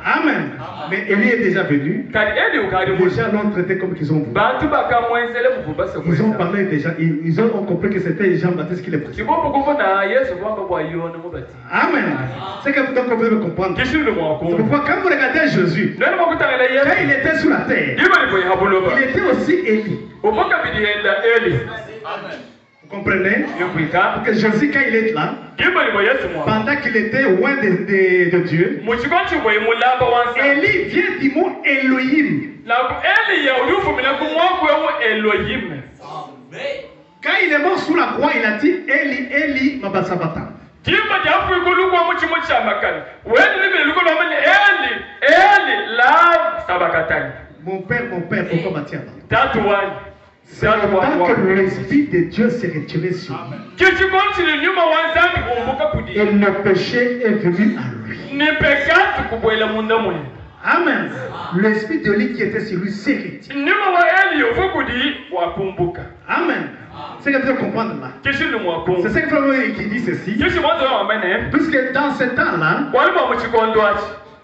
Amen. Mais Élie est déjà venu. Les gens l'ont traité comme qu'ils ont voulu. Ils ont parlé déjà, ils ont compris que c'était Jean-Baptiste qui les précédait. Amen. C'est que donc vous devez comprendre. C'est pourquoi quand vous regardez Jésus, quand il était sous la terre, il était aussi Élie. Vous comprenez? Parce que Jésus, quand il est là, pendant qu'il était loin de Dieu, Élie vient du mot Elohim. Quand il est mort sous la croix, il a dit Eli, Eli, ma basabata. Mon père, pourquoi m'attire là? C'est le temps que l'Esprit de Dieu s'est retiré sur lui. Et le péché est venu à lui. Amen. L'Esprit de lui qui était sur lui s'est retiré. Amen. C'est ce que tu veux comprendre là. C'est ce que dit ceci. Puisque dans ce temps-là,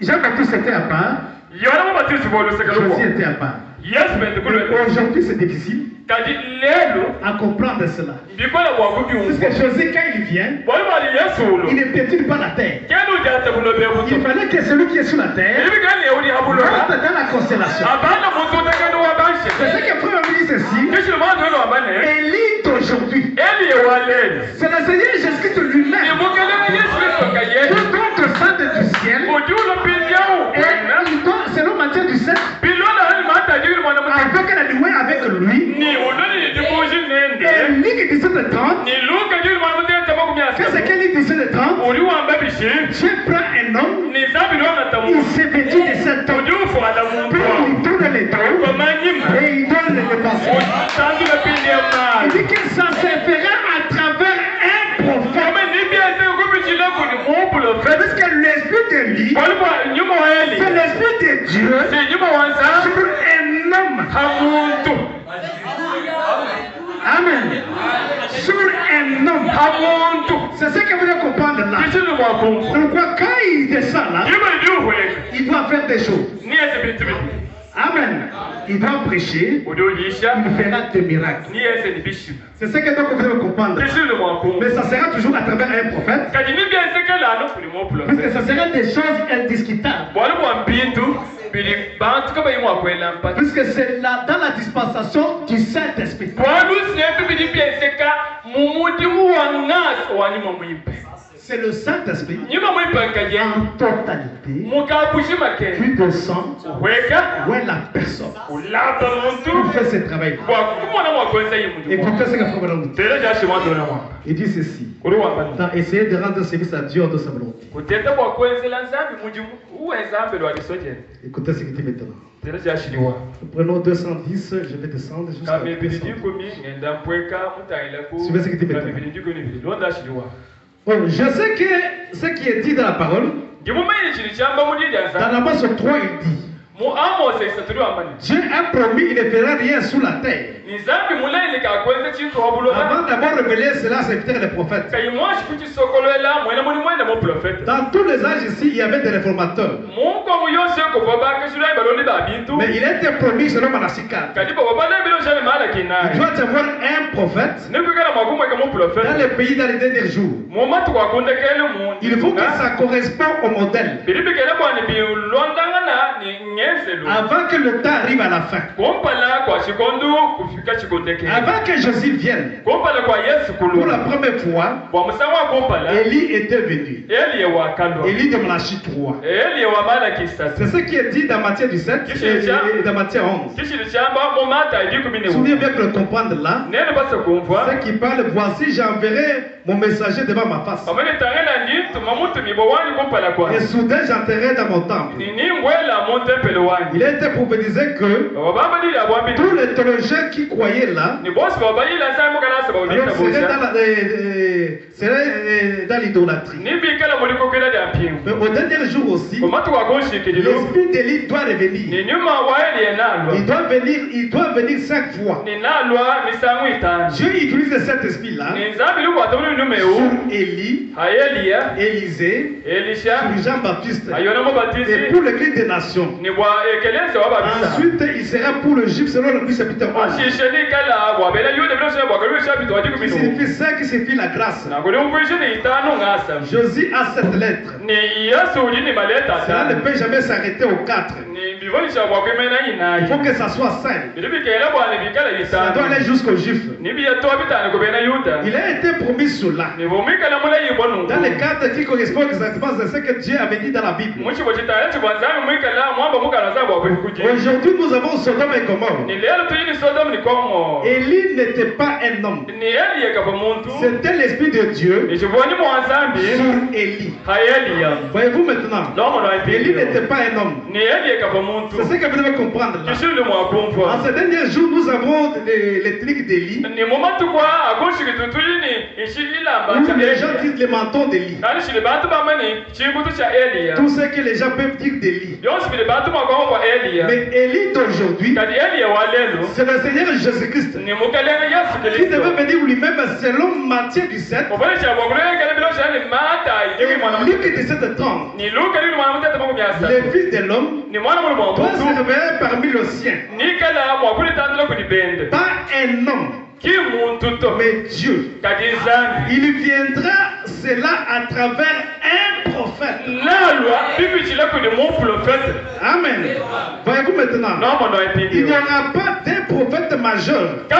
Jean-Baptiste était à part. Jésus était à part. Aujourd'hui c'est difficile à comprendre cela. Parce que Jésus, quand il vient, il ne pétille pas la terre. Il fallait que celui qui est sur la terre rentre dans la constellation. C'est ce que Frère dit ceci. Élie d'aujourd'hui, c'est le Seigneur Jésus-Christ lui-même. Tout contre sang du ciel. Et il doit, selon Matthieu 17, avec la louée avec lui. Et lui qui disait de 30. Qu'est-ce qu'elle dit de 30? Dieu prend un homme. Il s'est vêtu de cet homme. Puis il tourne les dos. Et il donne les passions. Il dit que ça se fera à travers un prophète. Parce que l'esprit de lui, c'est l'esprit de Dieu sur un homme. Amen. Sur un homme. C'est ce que vous devez comprendre là. Pourquoi quand il descend là, il doit faire des choses. Amen. Il doit prêcher. Il fera des miracles. C'est ce que donc vous devez comprendre. Mais ça sera toujours à travers un prophète. Parce que ça sera des choses indiscutables. Puisque c'est là dans la dispensation du Saint-Esprit. C'est le Saint-Esprit en totalité qui descend où est la personne pour faire ce travail. Et pour faire ce qu'il faut, il dit ceci. Dans essayer de rendre service à Dieu de sa volonté. Écoutez ce qu'il dit maintenant. Nous prenons 210, je vais descendre jusqu'à 210. Suivez ce qu'il dit maintenant. Bon, je sais que ce qui est dit dans la parole, dans Amos 3, il dit Dieu a promis qu'il ne fera rien sous la terre. Avant d'avoir révélé cela, c'était les prophètes. Dans tous les âges ici, il y avait des réformateurs. Mais il a été promis selon Malachias. Il doit y avoir un prophète dans le pays dans les derniers jours. Il faut que ça corresponde au modèle. Avant que le temps arrive à la fin. Avant que Jésus vienne. Pour la première fois, Élie était venu. Élie de Malachie 3. C'est ce qui est dit dans Matthieu 17 et dans Matthieu 11. Souvenez bien que le comprendre là. Ce qui parle, voici j'enverrai mon messager devant ma face. Et soudain j'entrerai dans mon temple. Il a été prophétisé que tous les théologiens qui qui croyaient là, alors serait dans l'idolâtrie. Mais au dernier jour aussi, l'esprit d'Élie doit revenir. Il doit venir 5 fois. Dieu utilise cet esprit-là sur Élie, Élisée, sur Jean-Baptiste et pour l'église des nations. Ensuite, il sera pour le juif selon le plus chapitre 11. Qui signifie ça, qui signifie la grâce. Josué a cette lettre. Cela ne peut jamais s'arrêter au 4. Il faut que ça soit saint. Ça doit aller jusqu'au juif. Il a été promis cela. Dans le cadre qui correspond exactement à ce que Dieu avait dit dans la Bible. Aujourd'hui, nous avons Sodome et Gomorrhe. Élie n'était pas un homme. C'était l'esprit de Dieu sur Élie. Voyez-vous maintenant, Élie n'était pas un homme. C'est ce que vous devez comprendre là. En ces derniers jours, nous avons les trucs d'Élie. Où les gens disent les mentons d'Élie. Tout ce que les gens peuvent dire d'Élie. Mais Élie d'aujourd'hui, c'est le Seigneur Jésus-Christ qui devait venir lui-même selon Matthieu 17 et Luc 17, 30. Le Fils de l'homme doit se révéler parmi les siens. Pas un homme, mais Dieu. Il viendra cela à travers un prophète. Amen. Voyez-vous maintenant, il n'y aura pas d'un prophète majeur en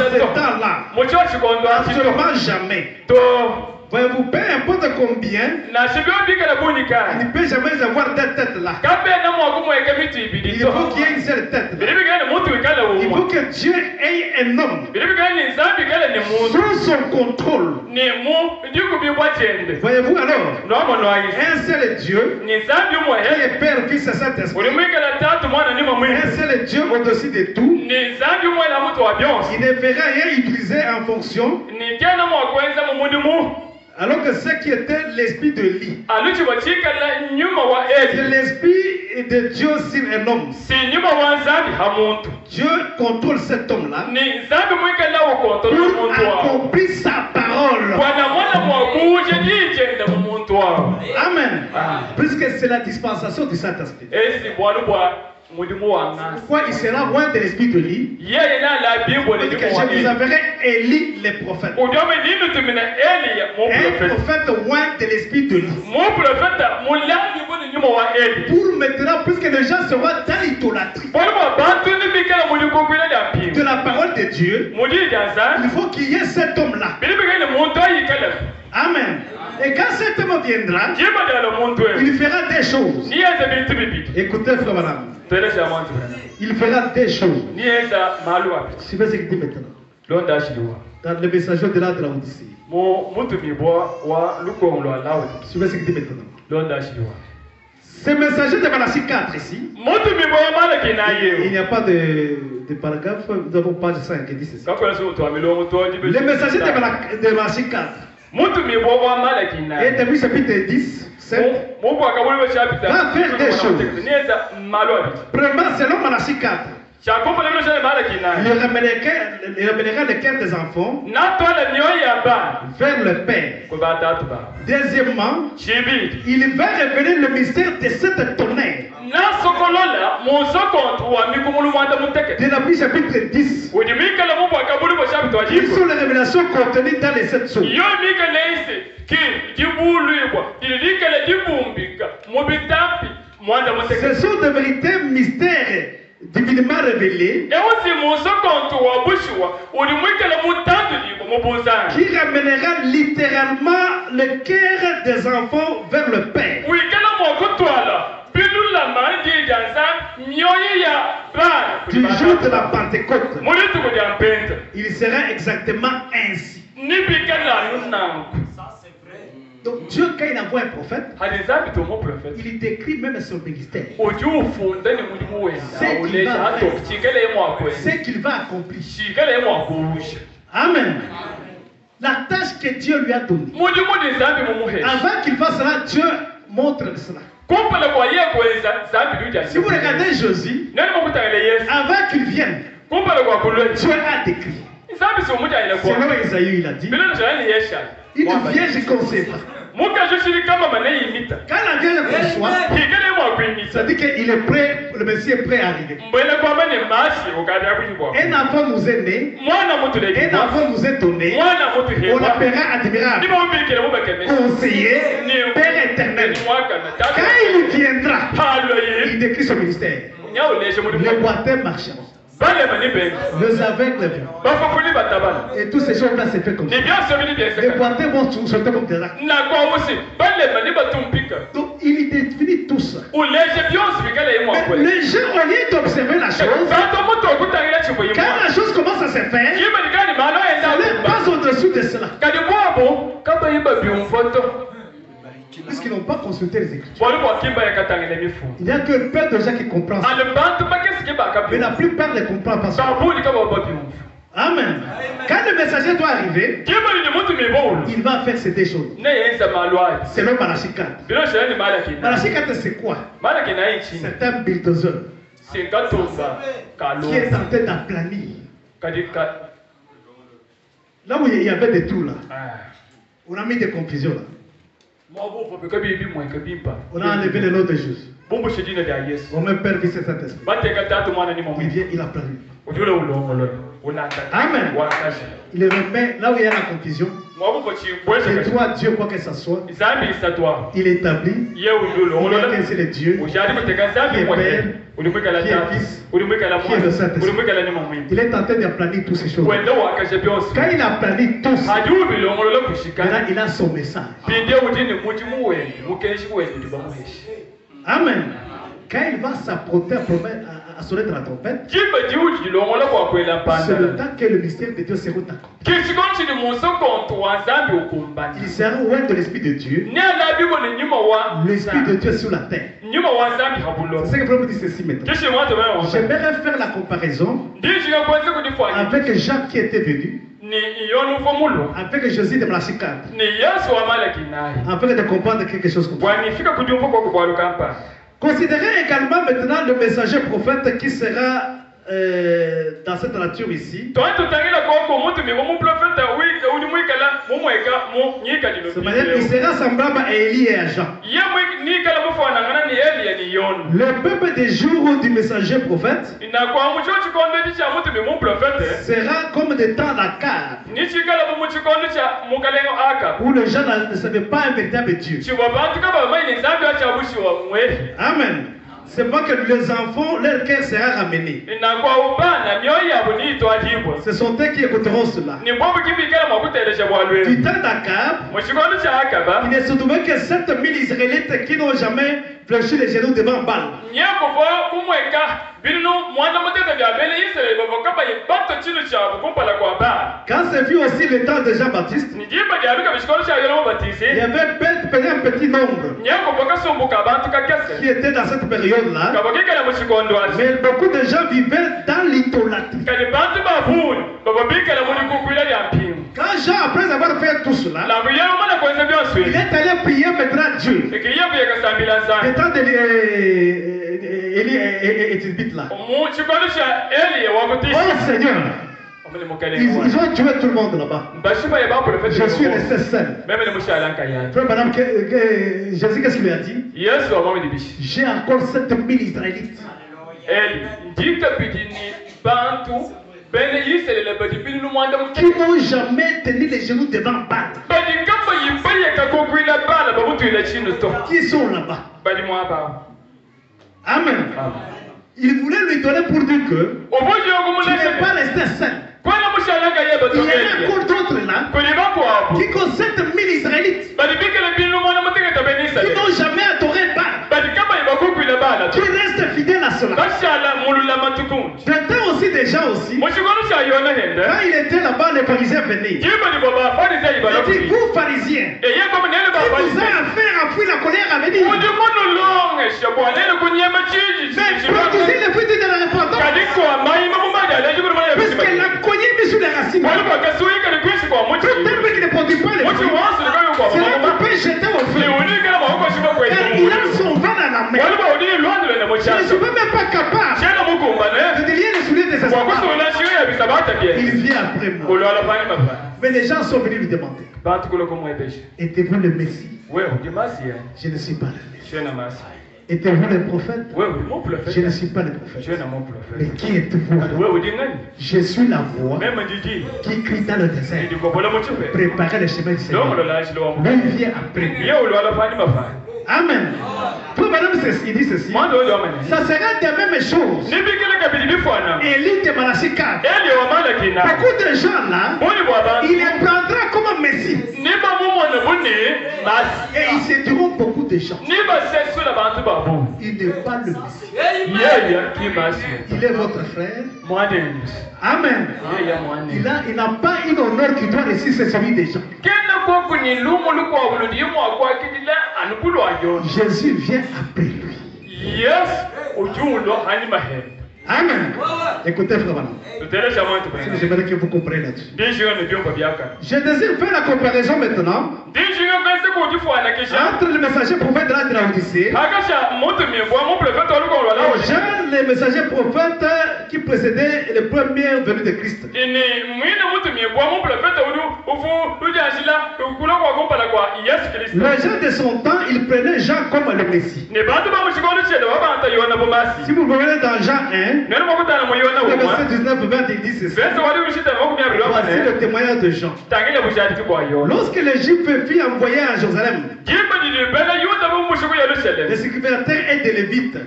ce temps-là. Absolument jamais. Voyez-vous, peu importe combien, il ne peut jamais avoir deux têtes là. Il faut qu'il y ait une seule tête là. Il faut que Dieu ait un homme sous son contrôle. Voyez-vous alors, un seul Dieu qui est Père, Fils et Saint-Esprit. Un seul Dieu au-dessus de tout. Il ne fera rien utiliser en fonction. Alors que ce qui était l'esprit de Élie, c'est l'esprit de Dieu sur un homme. Dieu contrôle cet homme-là pour accomplir sa parole. Amen. Puisque c'est la dispensation du Saint-Esprit. Pourquoi il sera loin de l'esprit de Élie? Je vous enverrai Élie le prophète. Un prophète loin de l'esprit de Élie. Pour maintenant, puisque les gens seront dans l'idolâtrie de la parole de Dieu, il faut qu'il y ait cet homme-là. Amen. Et quand cet homme viendra, il fera des choses. Écoutez, frère madame. Il fera des choses. Suivez ce qu'il dit maintenant. Dans le messager de l'âge de la Odyssée. Suivez ce qu'il dit maintenant. Ce messager de Malachie 4 ici. Il n'y a pas de paragraphe. Nous avons page 5 qui dit ceci. Le messager de Malachie 4. Et depuis chapitre 10, 7, va faire des choses. Premièrement, selon Malachie 4, il ramènera le cœur des enfants vers le Père. Deuxièmement, il va révéler le mystère de cette tonnerre. De la Bible chapitre 10, qui sont les révélations contenues dans les 7 sceaux. Ce sont de véritables mystères divinement révélés qui ramènera littéralement le cœur des enfants vers le Père. Du jour de la Pentecôte, il sera exactement ainsi. Donc Dieu, quand il envoie un prophète, il décrit même son ministère. Ce qu'il va accomplir. Amen. La tâche que Dieu lui a donnée. Avant qu'il fasse cela, Dieu montre cela. Si vous regardez Josué, avant qu'il vienne, Dieu a décrit. Selon Isaïe, il a dit, une vierge concevra. Quand la vierge conçoit, ça dit qu'il est prêt, le Messie est prêt à arriver. Un enfant nous est né, un enfant nous est donné, on l'appellera admirable, conseiller, Père éternel. Quand il viendra, il décrit son ministère. Les boiteux marchands, les aveugles verront. Et tous ces choses-là se fait comme ça. Les boiteux vont sauter comme des actes. Donc il définit tout ça. Mais les gens, au lieu d'observer la chose, quand la chose commence à se faire, ça ne passe au-dessus de cela. Puisqu'ils n'ont pas consulté les Écritures. Il n'y a que peu de gens qui comprennent ça. Mais la plupart ne comprennent pas ça. Amen. Quand le messager doit arriver, il va faire ces deux choses. Selon Malachie 4. Malachie 4, c'est quoi? C'est un bulldozer qui est en train d'aplanir. Là où il y avait des trous là, on a mis des confusions là. On a enlevé le nom de Jésus. On me perd Fils et Saint-Esprit. Il vient, il a plané. Amen. Il remet là où il y a la confusion. C'est toi, Dieu, quoi que ce soit. Il établit. Il est qu'un seul Dieu. Qui est Père, qui est Fils, qui est le Saint-Esprit. Il est en train d'aplanir toutes ces choses. Quand il a plané tout ça, maintenant il a son message. Amen. Quand il va s'apprêter à sonner de la trompette, c'est le temps que le mystère de Dieu sera accompli. Il sera loin de l'Esprit de Dieu. L'Esprit de Dieu sur la terre. C'est ce que je vous dis ceci maintenant. J'aimerais faire la comparaison avec Jacques qui était venu, avec Jésus de Malachie 4, afin de comprendre quelque chose comme ça. Considérez également maintenant le messager prophète qui sera dans cette nature ici. De manière, il sera semblable à Élie et à Jean. Le peuple des jours du messager prophète sera comme des temps d'Akab, où les gens ne savaient pas un véritable Dieu. Amen. C'est pas que les enfants, leur cœur sera ramené. Ce sont eux qui écouteront cela. Du temps d'Akab, il ne se trouvait que 7000 Israélites qui n'ont jamais fléchi les genoux devant Baal. Quand ce fut aussi le temps de Jean-Baptiste, il y avait un petit nombre qui était dans cette période-là. Mais beaucoup de gens vivaient dans l'idolâtrie. Quand Jean, après avoir fait tout cela, il est allé prier maintenant Dieu. Le temps d'Élie et Tisbite là. Oh Seigneur, ils ont tué tout le monde là-bas. Je suis resté seul. Frère madame, Jésus, qu'est-ce qu'il lui a dit? J'ai encore 7000 Israélites qui n'ont jamais tenu les genoux devant Baal. Qui sont là-bas? Amen. Il voulait lui donner pour dire que tu n'es pas resté seul. Il y a encore d'autres là qui ont 7000 Israélites qui n'ont jamais adoré Baal, qui restent fidèles à cela. J'entends aussi des gens aussi, quand il était là-bas, les pharisiens venaient. Il dit, vous pharisiens, vous a affaire à fuir la colère à venir. Mais produisez le fruit de la repentance. Puisqu'elle a cogné mis sur les racines. Tout arbre qui ne produit pas les fruits, c'est là qu'on peut jeter au feu. Car il a son vent dans la main. Je ne suis même pas capable de délier les souliers de ses enfants. Il vient après moi. Mais les gens sont venus lui demander, êtes-vous le Messie? Je ne suis pas le Messie. Êtes-vous le prophète? Je ne suis pas le prophète. Mais qui êtes-vous? Je suis la voix qui crie dans le désert. Préparez le chemin du Seigneur. Lui vient après. Amen. Pour madame, il dit ceci. Ça sera des mêmes choses. Élie de Malachi 4. Beaucoup de gens là, il les prendra comme un Messie. Et ils séduiront beaucoup de gens. Il n'est pas le Messie. Il est votre frère. Amen. Il n'a pas une honneur qui doit réussir, c'est celui des gens. Jésus vient après lui. Amen. Écoutez, frère Manon. J'aimerais que vous compreniez là-dessus. Je désire faire la comparaison maintenant entre le messager prophète de la Odyssée et Jean, le messager prophète qui précédait le premier venu de Christ. Le Jean de son temps, il prenait Jean comme le Messie. Si vous revenez dans Jean 1, le verset 19-20, il dit ceci. Voici le témoignage de Jean. Lorsque les Juifs furent envoyés à Jérusalem, les secrétaires et des Lévites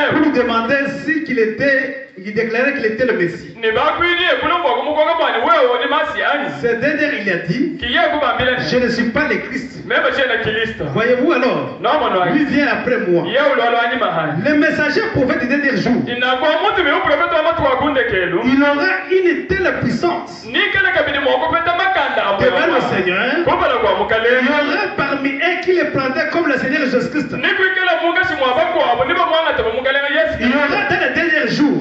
pour lui demander si qu'il était, il déclarait qu'il était le Messie. Ce dernier, il a dit, je ne suis pas le Christ. Voyez-vous alors, lui vient après moi. Le messager prophète des derniers jours, il aura une telle puissance devant le Seigneur. Il y aura parmi eux qui les prendrait comme le Seigneur Jésus-Christ. Il y aura dans les derniers jours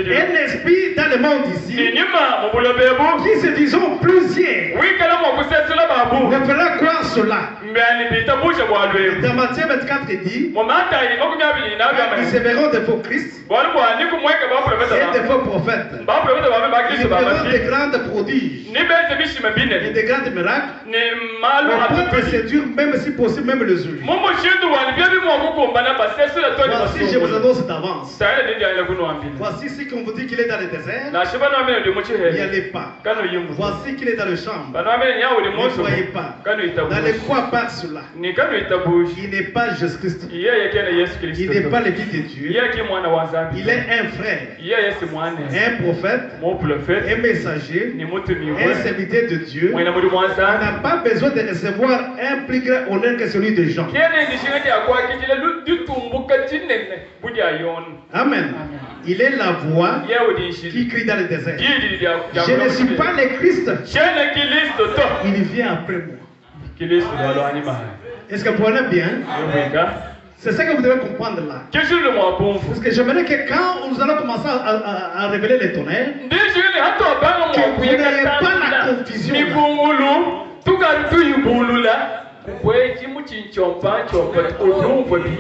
un esprit dans le monde ici qui se disons plusieurs ne fera croire cela. Dans Matthieu 24, il dit, ils se verront des faux Christ et des faux prophètes. Ils verront des grandes prodiges et des grands miracles. On peut te séduire, même si possible, même le jour. Voici, je vous annonce d'avance. Voici ce qu'on vous dit qu'il est dans le désert. N'y allez pas. Voici qu'il est dans le champ. Ne voyez pas. N'allez quoi par cela. Il n'est pas Jésus-Christ. Il n'est pas le Fils de Dieu. Il est un frère, un prophète, un messager, un serviteur de Dieu. On n'a pas besoin de recevoir un plus grand honneur que celui de Jean. Amen. Il est la voix qui crie dans le désert. Je ne suis pas le Christ. Il vient après moi. Est-ce que vous comprenez bien? C'est ça que vous devez comprendre là. Parce que j'aimerais que quand nous allons commencer à révéler les tonnerres, que vous n'ayez pas la confusion.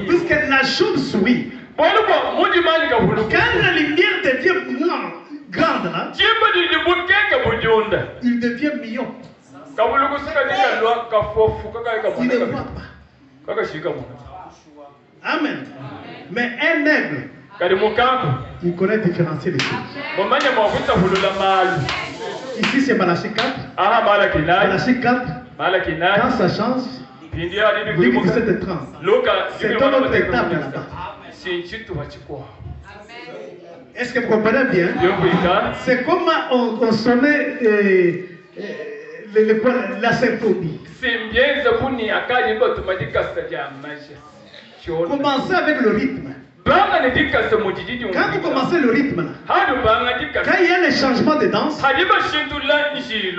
Puisque la chose suit. Quand la lumière devient grande là, il devient million. Il ne voit pas. Amen. Mais un aigle, il connaît différencier les choses. Ici c'est Malachi 4. Malachi 4. Quand ça change, Luc 17 et 30. C'est dans notre étape là-bas. Est-ce que vous comprenez bien? C'est comme on sonnait la symphonie. Commencez avec le rythme. Quand vous commencez le rythme, quand il y a les changements de danse,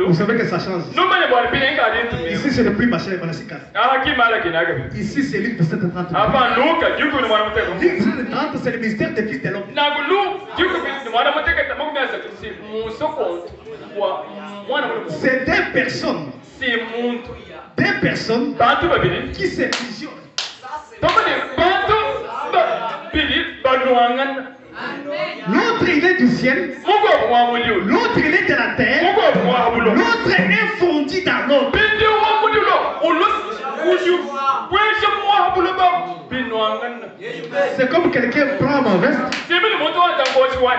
vous savez que ça change. Ici, c'est le plus machin, ici, c'est l'île de 730. L'île de 730, c'est le mystère des fils de l'homme. C'est des personnes. Des personnes qui se fusionnent. L'autre il est du ciel, l'autre il est de la terre, l'autre est fondu dans l'autre. C'est comme quelqu'un prend ma veste.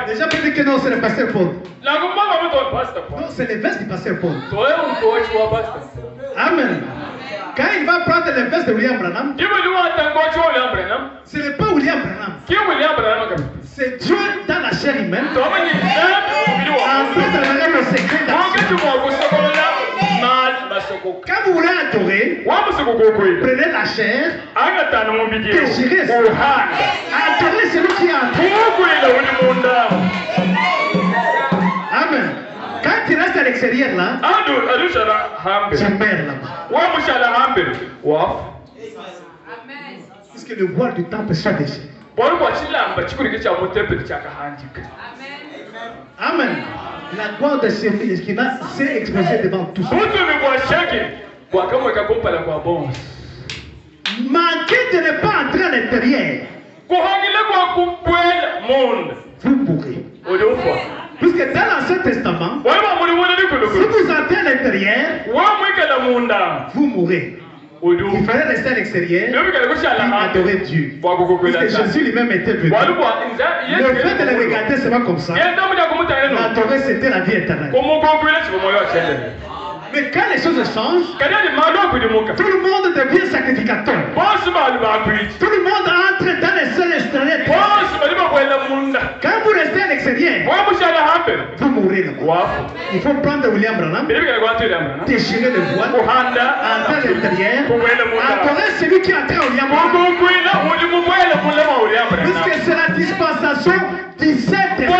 Déjà peut dire que non, c'est le pasteur Paul. Non, c'est les vestes du pasteur Paul. Amen. Quand il va prendre les vestes de William Branham, ce n'est pas William Branham. C'est Dieu dans la chair humaine. En train de révéler le secret quand vous voulez adorer, prenez la chair, déchirez ça. Adorez celui qui a Amen. Quand tu restes à l'extérieur là, tu meurs là-bas. Puisque le voile du temple soit déchiré. Amen. La gloire de ce fils qui va s'exposer devant tous. Manquez de ne pas entrer à l'intérieur. Vous mourrez. Puisque dans l'Ancien Testament, si vous entrez à l'intérieur, vous mourrez. Il fallait rester à l'extérieur et adorer Dieu. Puisque Jésus lui-même était venu. Le fait de le regarder seulement comme ça, l'adorer c'était la vie éternelle. Mais quand les choses changent, tout le monde devient sacrificateur. Tout le monde entre dans les seuls extérieurs. Quand vous restez à l'extérieur, vous mourrez là-bas. Il faut prendre William Branham, déchirer le voile, entrer à l'intérieur, adorer celui qui est entré au William Branham. Puisque c'est la dispensation du Saint-Esprit.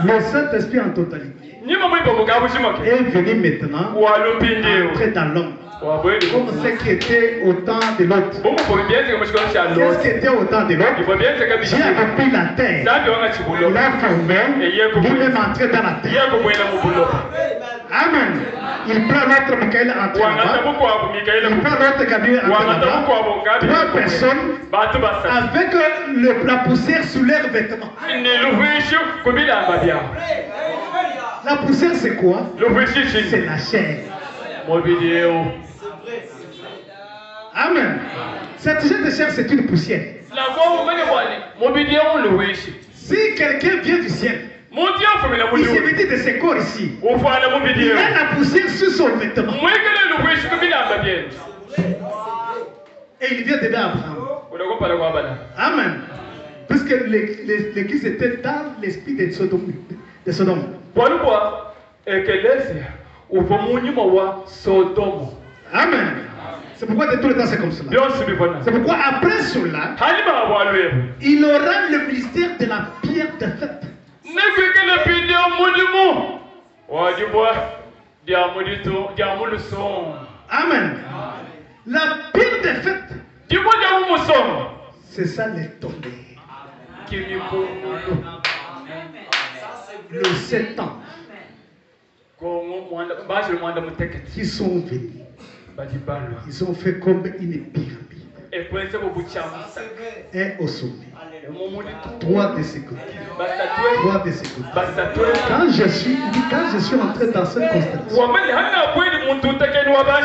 Le Saint-Esprit en totalité est venu maintenant entrer dans l'homme. Comme ce qui était au temps de l'autre. Qu'est-ce qui était au temps de l'autre? Dieu a pris la terre. Il a formé. Lui-même entré dans la terre. Amen. Il prend l'autre Michael entré là-bas. Il prend l'autre Gabriel entré là-bas. Trois personnes avec la poussière sous leurs vêtements. La poussière c'est quoi? C'est la chair. Amen. Cette chair c'est une poussière. Si quelqu'un vient du ciel, il s'est vêtu de ses corps ici. Il a la poussière sur son vêtement. Et il vient de Abraham. Amen. Puisque l'église était dans l'esprit de Sodome. Amen. C'est pourquoi de tout le temps c'est comme cela. C'est pourquoi après cela, il aura le ministère de la pierre de fête. Amen. La pierre de fête, c'est ça les tombées. Le 7 ans qui sont venus, ils ont fait comme une pyramide. Et au sommet, 3 de ses côtés. 3 de ses côtés. Quand je suis entré dans cette constellation,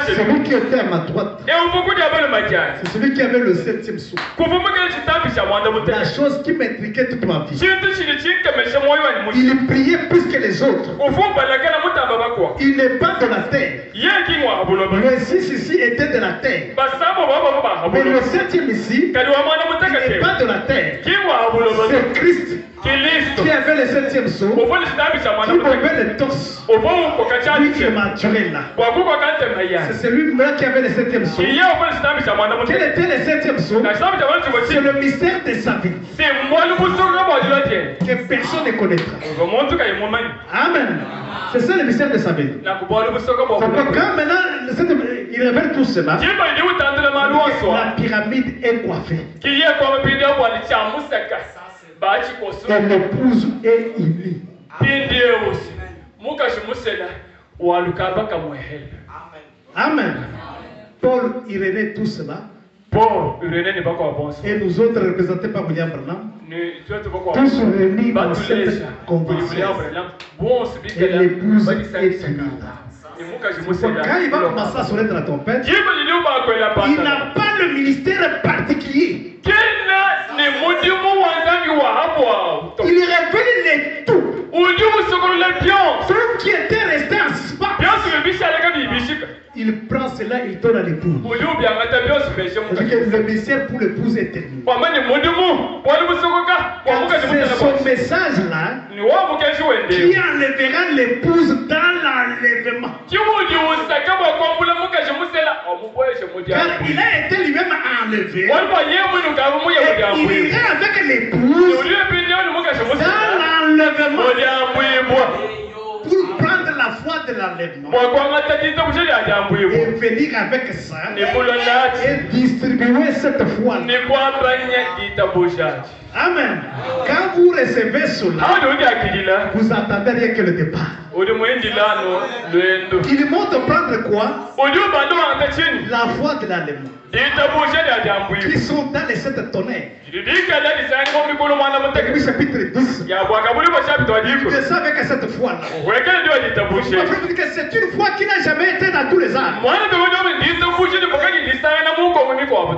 celui qui était à ma droite, c'est celui qui avait le 7e souffle. La chose qui m'intriguait toute ma vie. Il priait plus que les autres. Il n'est pas de la terre. Le 6 ici était de la terre. Mais le 7e ici n'est pas de la terre. C'est Christ qui avait le 7e sceau, qui movait le torse. Lui qui est maturé là. C'est celui-là qui avait le 7e sceau. Quel était le 7e sceau? C'est le mystère de sa vie. Que personne ne connaîtra. Amen. C'est ça le mystère de sa vie. Quand maintenant, il révèle tout cela. La pyramide est coiffée. Et l'épouse est unie. Amen. Paul, Irénée, tout cela. Et nous autres représentés par William Branham, tous réunis dans cette convention. Et l'épouse est unie. Quand il va commencer à sonner de la trompette, il n'a pas le ministère particulier. Il révèle les tout. Ceux qui étaient restés en suspens, il prend cela, il donne à l'épouse. Le mystère pour l'épouse est terminé. C'est son message là qui enlèvera l'épouse dans l'enlèvement. Car il a été lui-même enlevé. Et il ira avec l'épouse dans l'enlèvement. Pour prendre la foi de l'enlèvement et venir avec ça et distribuer cette foi. Amen. Quand vous recevez cela, vous attendez rien que le départ. Il montre prendre quoi? La foi de l'enlèvement. Qui sont dans les 7 tonnerres. Chapitre 10. Il descend avec cette foi-là. C'est une foi qui n'a jamais été dans tous les âges.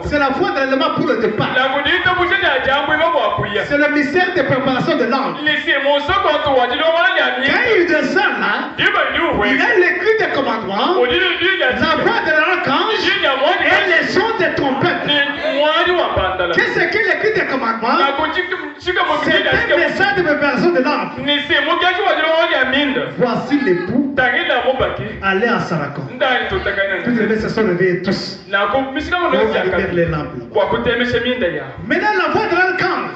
C'est la foi de l'enlèvement pour le départ. C'est le mystère de préparation de l'ange. Quand il descend là, il a l'écrit des commandements, la voix de l'archange et les sons des trompettes. Qu'est-ce que l'écrit des commandements? C'est un message de préparation de l'ange. Voici l'époux allé à Sarako. Tous les messieurs se sont réveillés tous. On va allumer les lampes là-bas. Maintenant la voix de l'archange,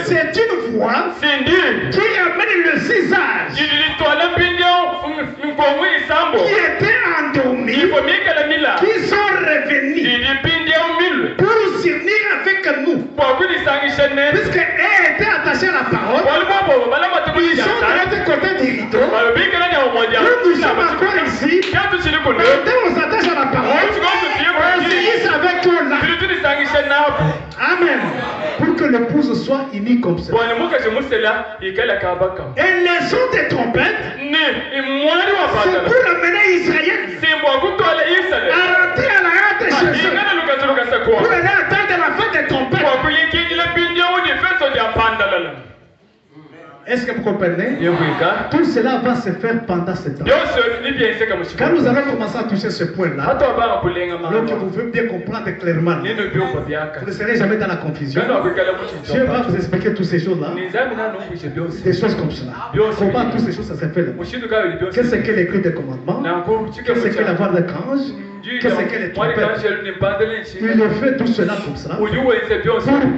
c'est une voix qui amène le 6 âges qui étaient endormis, qui sont revenus pour s'unir avec nous. Puisqu'elle était attachée à la parole, ils sont de l'autre côté du rideau. Nous sommes encore ici. Quand on s'attache à la parole, on s'unisse avec eux là. Amen. Pour que l'épouse soit unie comme ça. Et les sons des trompettes, c'est pour amener Israël à rentrer à la hâte chez eux. Pour aller attendre la fin des trompettes. Est-ce que vous comprenez? Tout cela va se faire pendant ce temps. Quand nous allons commencer à toucher ce point-là, alors que vous voulez bien comprendre clairement, vous ne serez jamais dans la confusion. Dieu va vous expliquer toutes ces choses-là. Des choses comme cela. Comment toutes ces choses ça se fait là? Qu'est-ce que l'écrit des commandements? Qu'est-ce que la voix de l'ange? Qu'est-ce que les trompettes? Il fait tout cela comme ça pour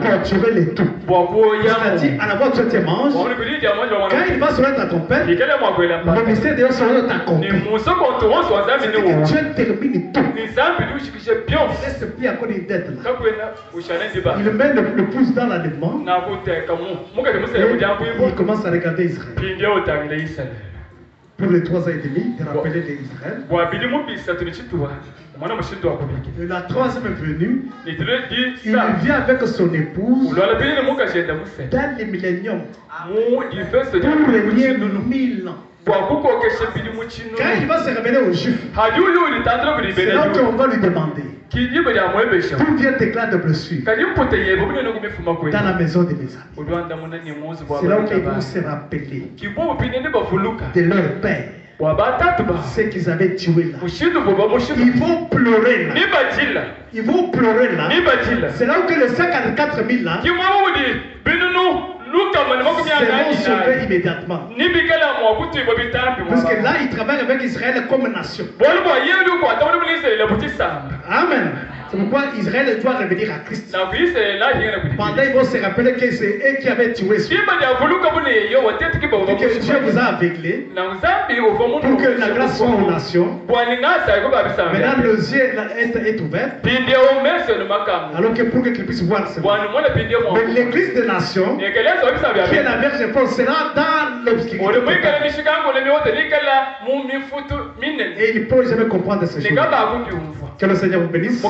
capturer les tout. C'est-à-dire, à la voix de ce mange, quand il va sonner ta trompette, le mystère de Dieu sera accompli. C'est-à-dire que Dieu termine tout. Laisse plus encore une dette là. Il met le pouce dans l'enlèvement et il commence à regarder Israël. Pour les 3 ans et demi, de rappeler les Israël. Et la 3e venue, il vient avec son épouse dans les milléniums pour régner 1000 ans. Quand il va se révéler aux Juifs, c'est là qu'on va lui demander d'où vient tes éclats de blessures dans la maison de mes amis. C'est là où ils vont se rappeler de leur père. ce qu'ils avaient tué là. Ils vont pleurer là. Ils vont pleurer là. C'est là où que les 54 000 là seront sauvés immédiatement. Parce que là, ils travaillent avec Israël comme nation. Amen. C'est pourquoi Israël doit revenir à Christ. Pendant ils vont se rappeler que c'est eux qui avaient tué ce. Et que Dieu vous a aveuglé pour que la grâce soit aux nations. Maintenant, le yeux est ouvert. Alors que pour qu'ils puissent voir cela. Mais l'église des nations, qui est la Vierge Paul, sera dans l'obscurité. Et ils ne peuvent jamais comprendre ces choses. Que le Seigneur vous bénisse.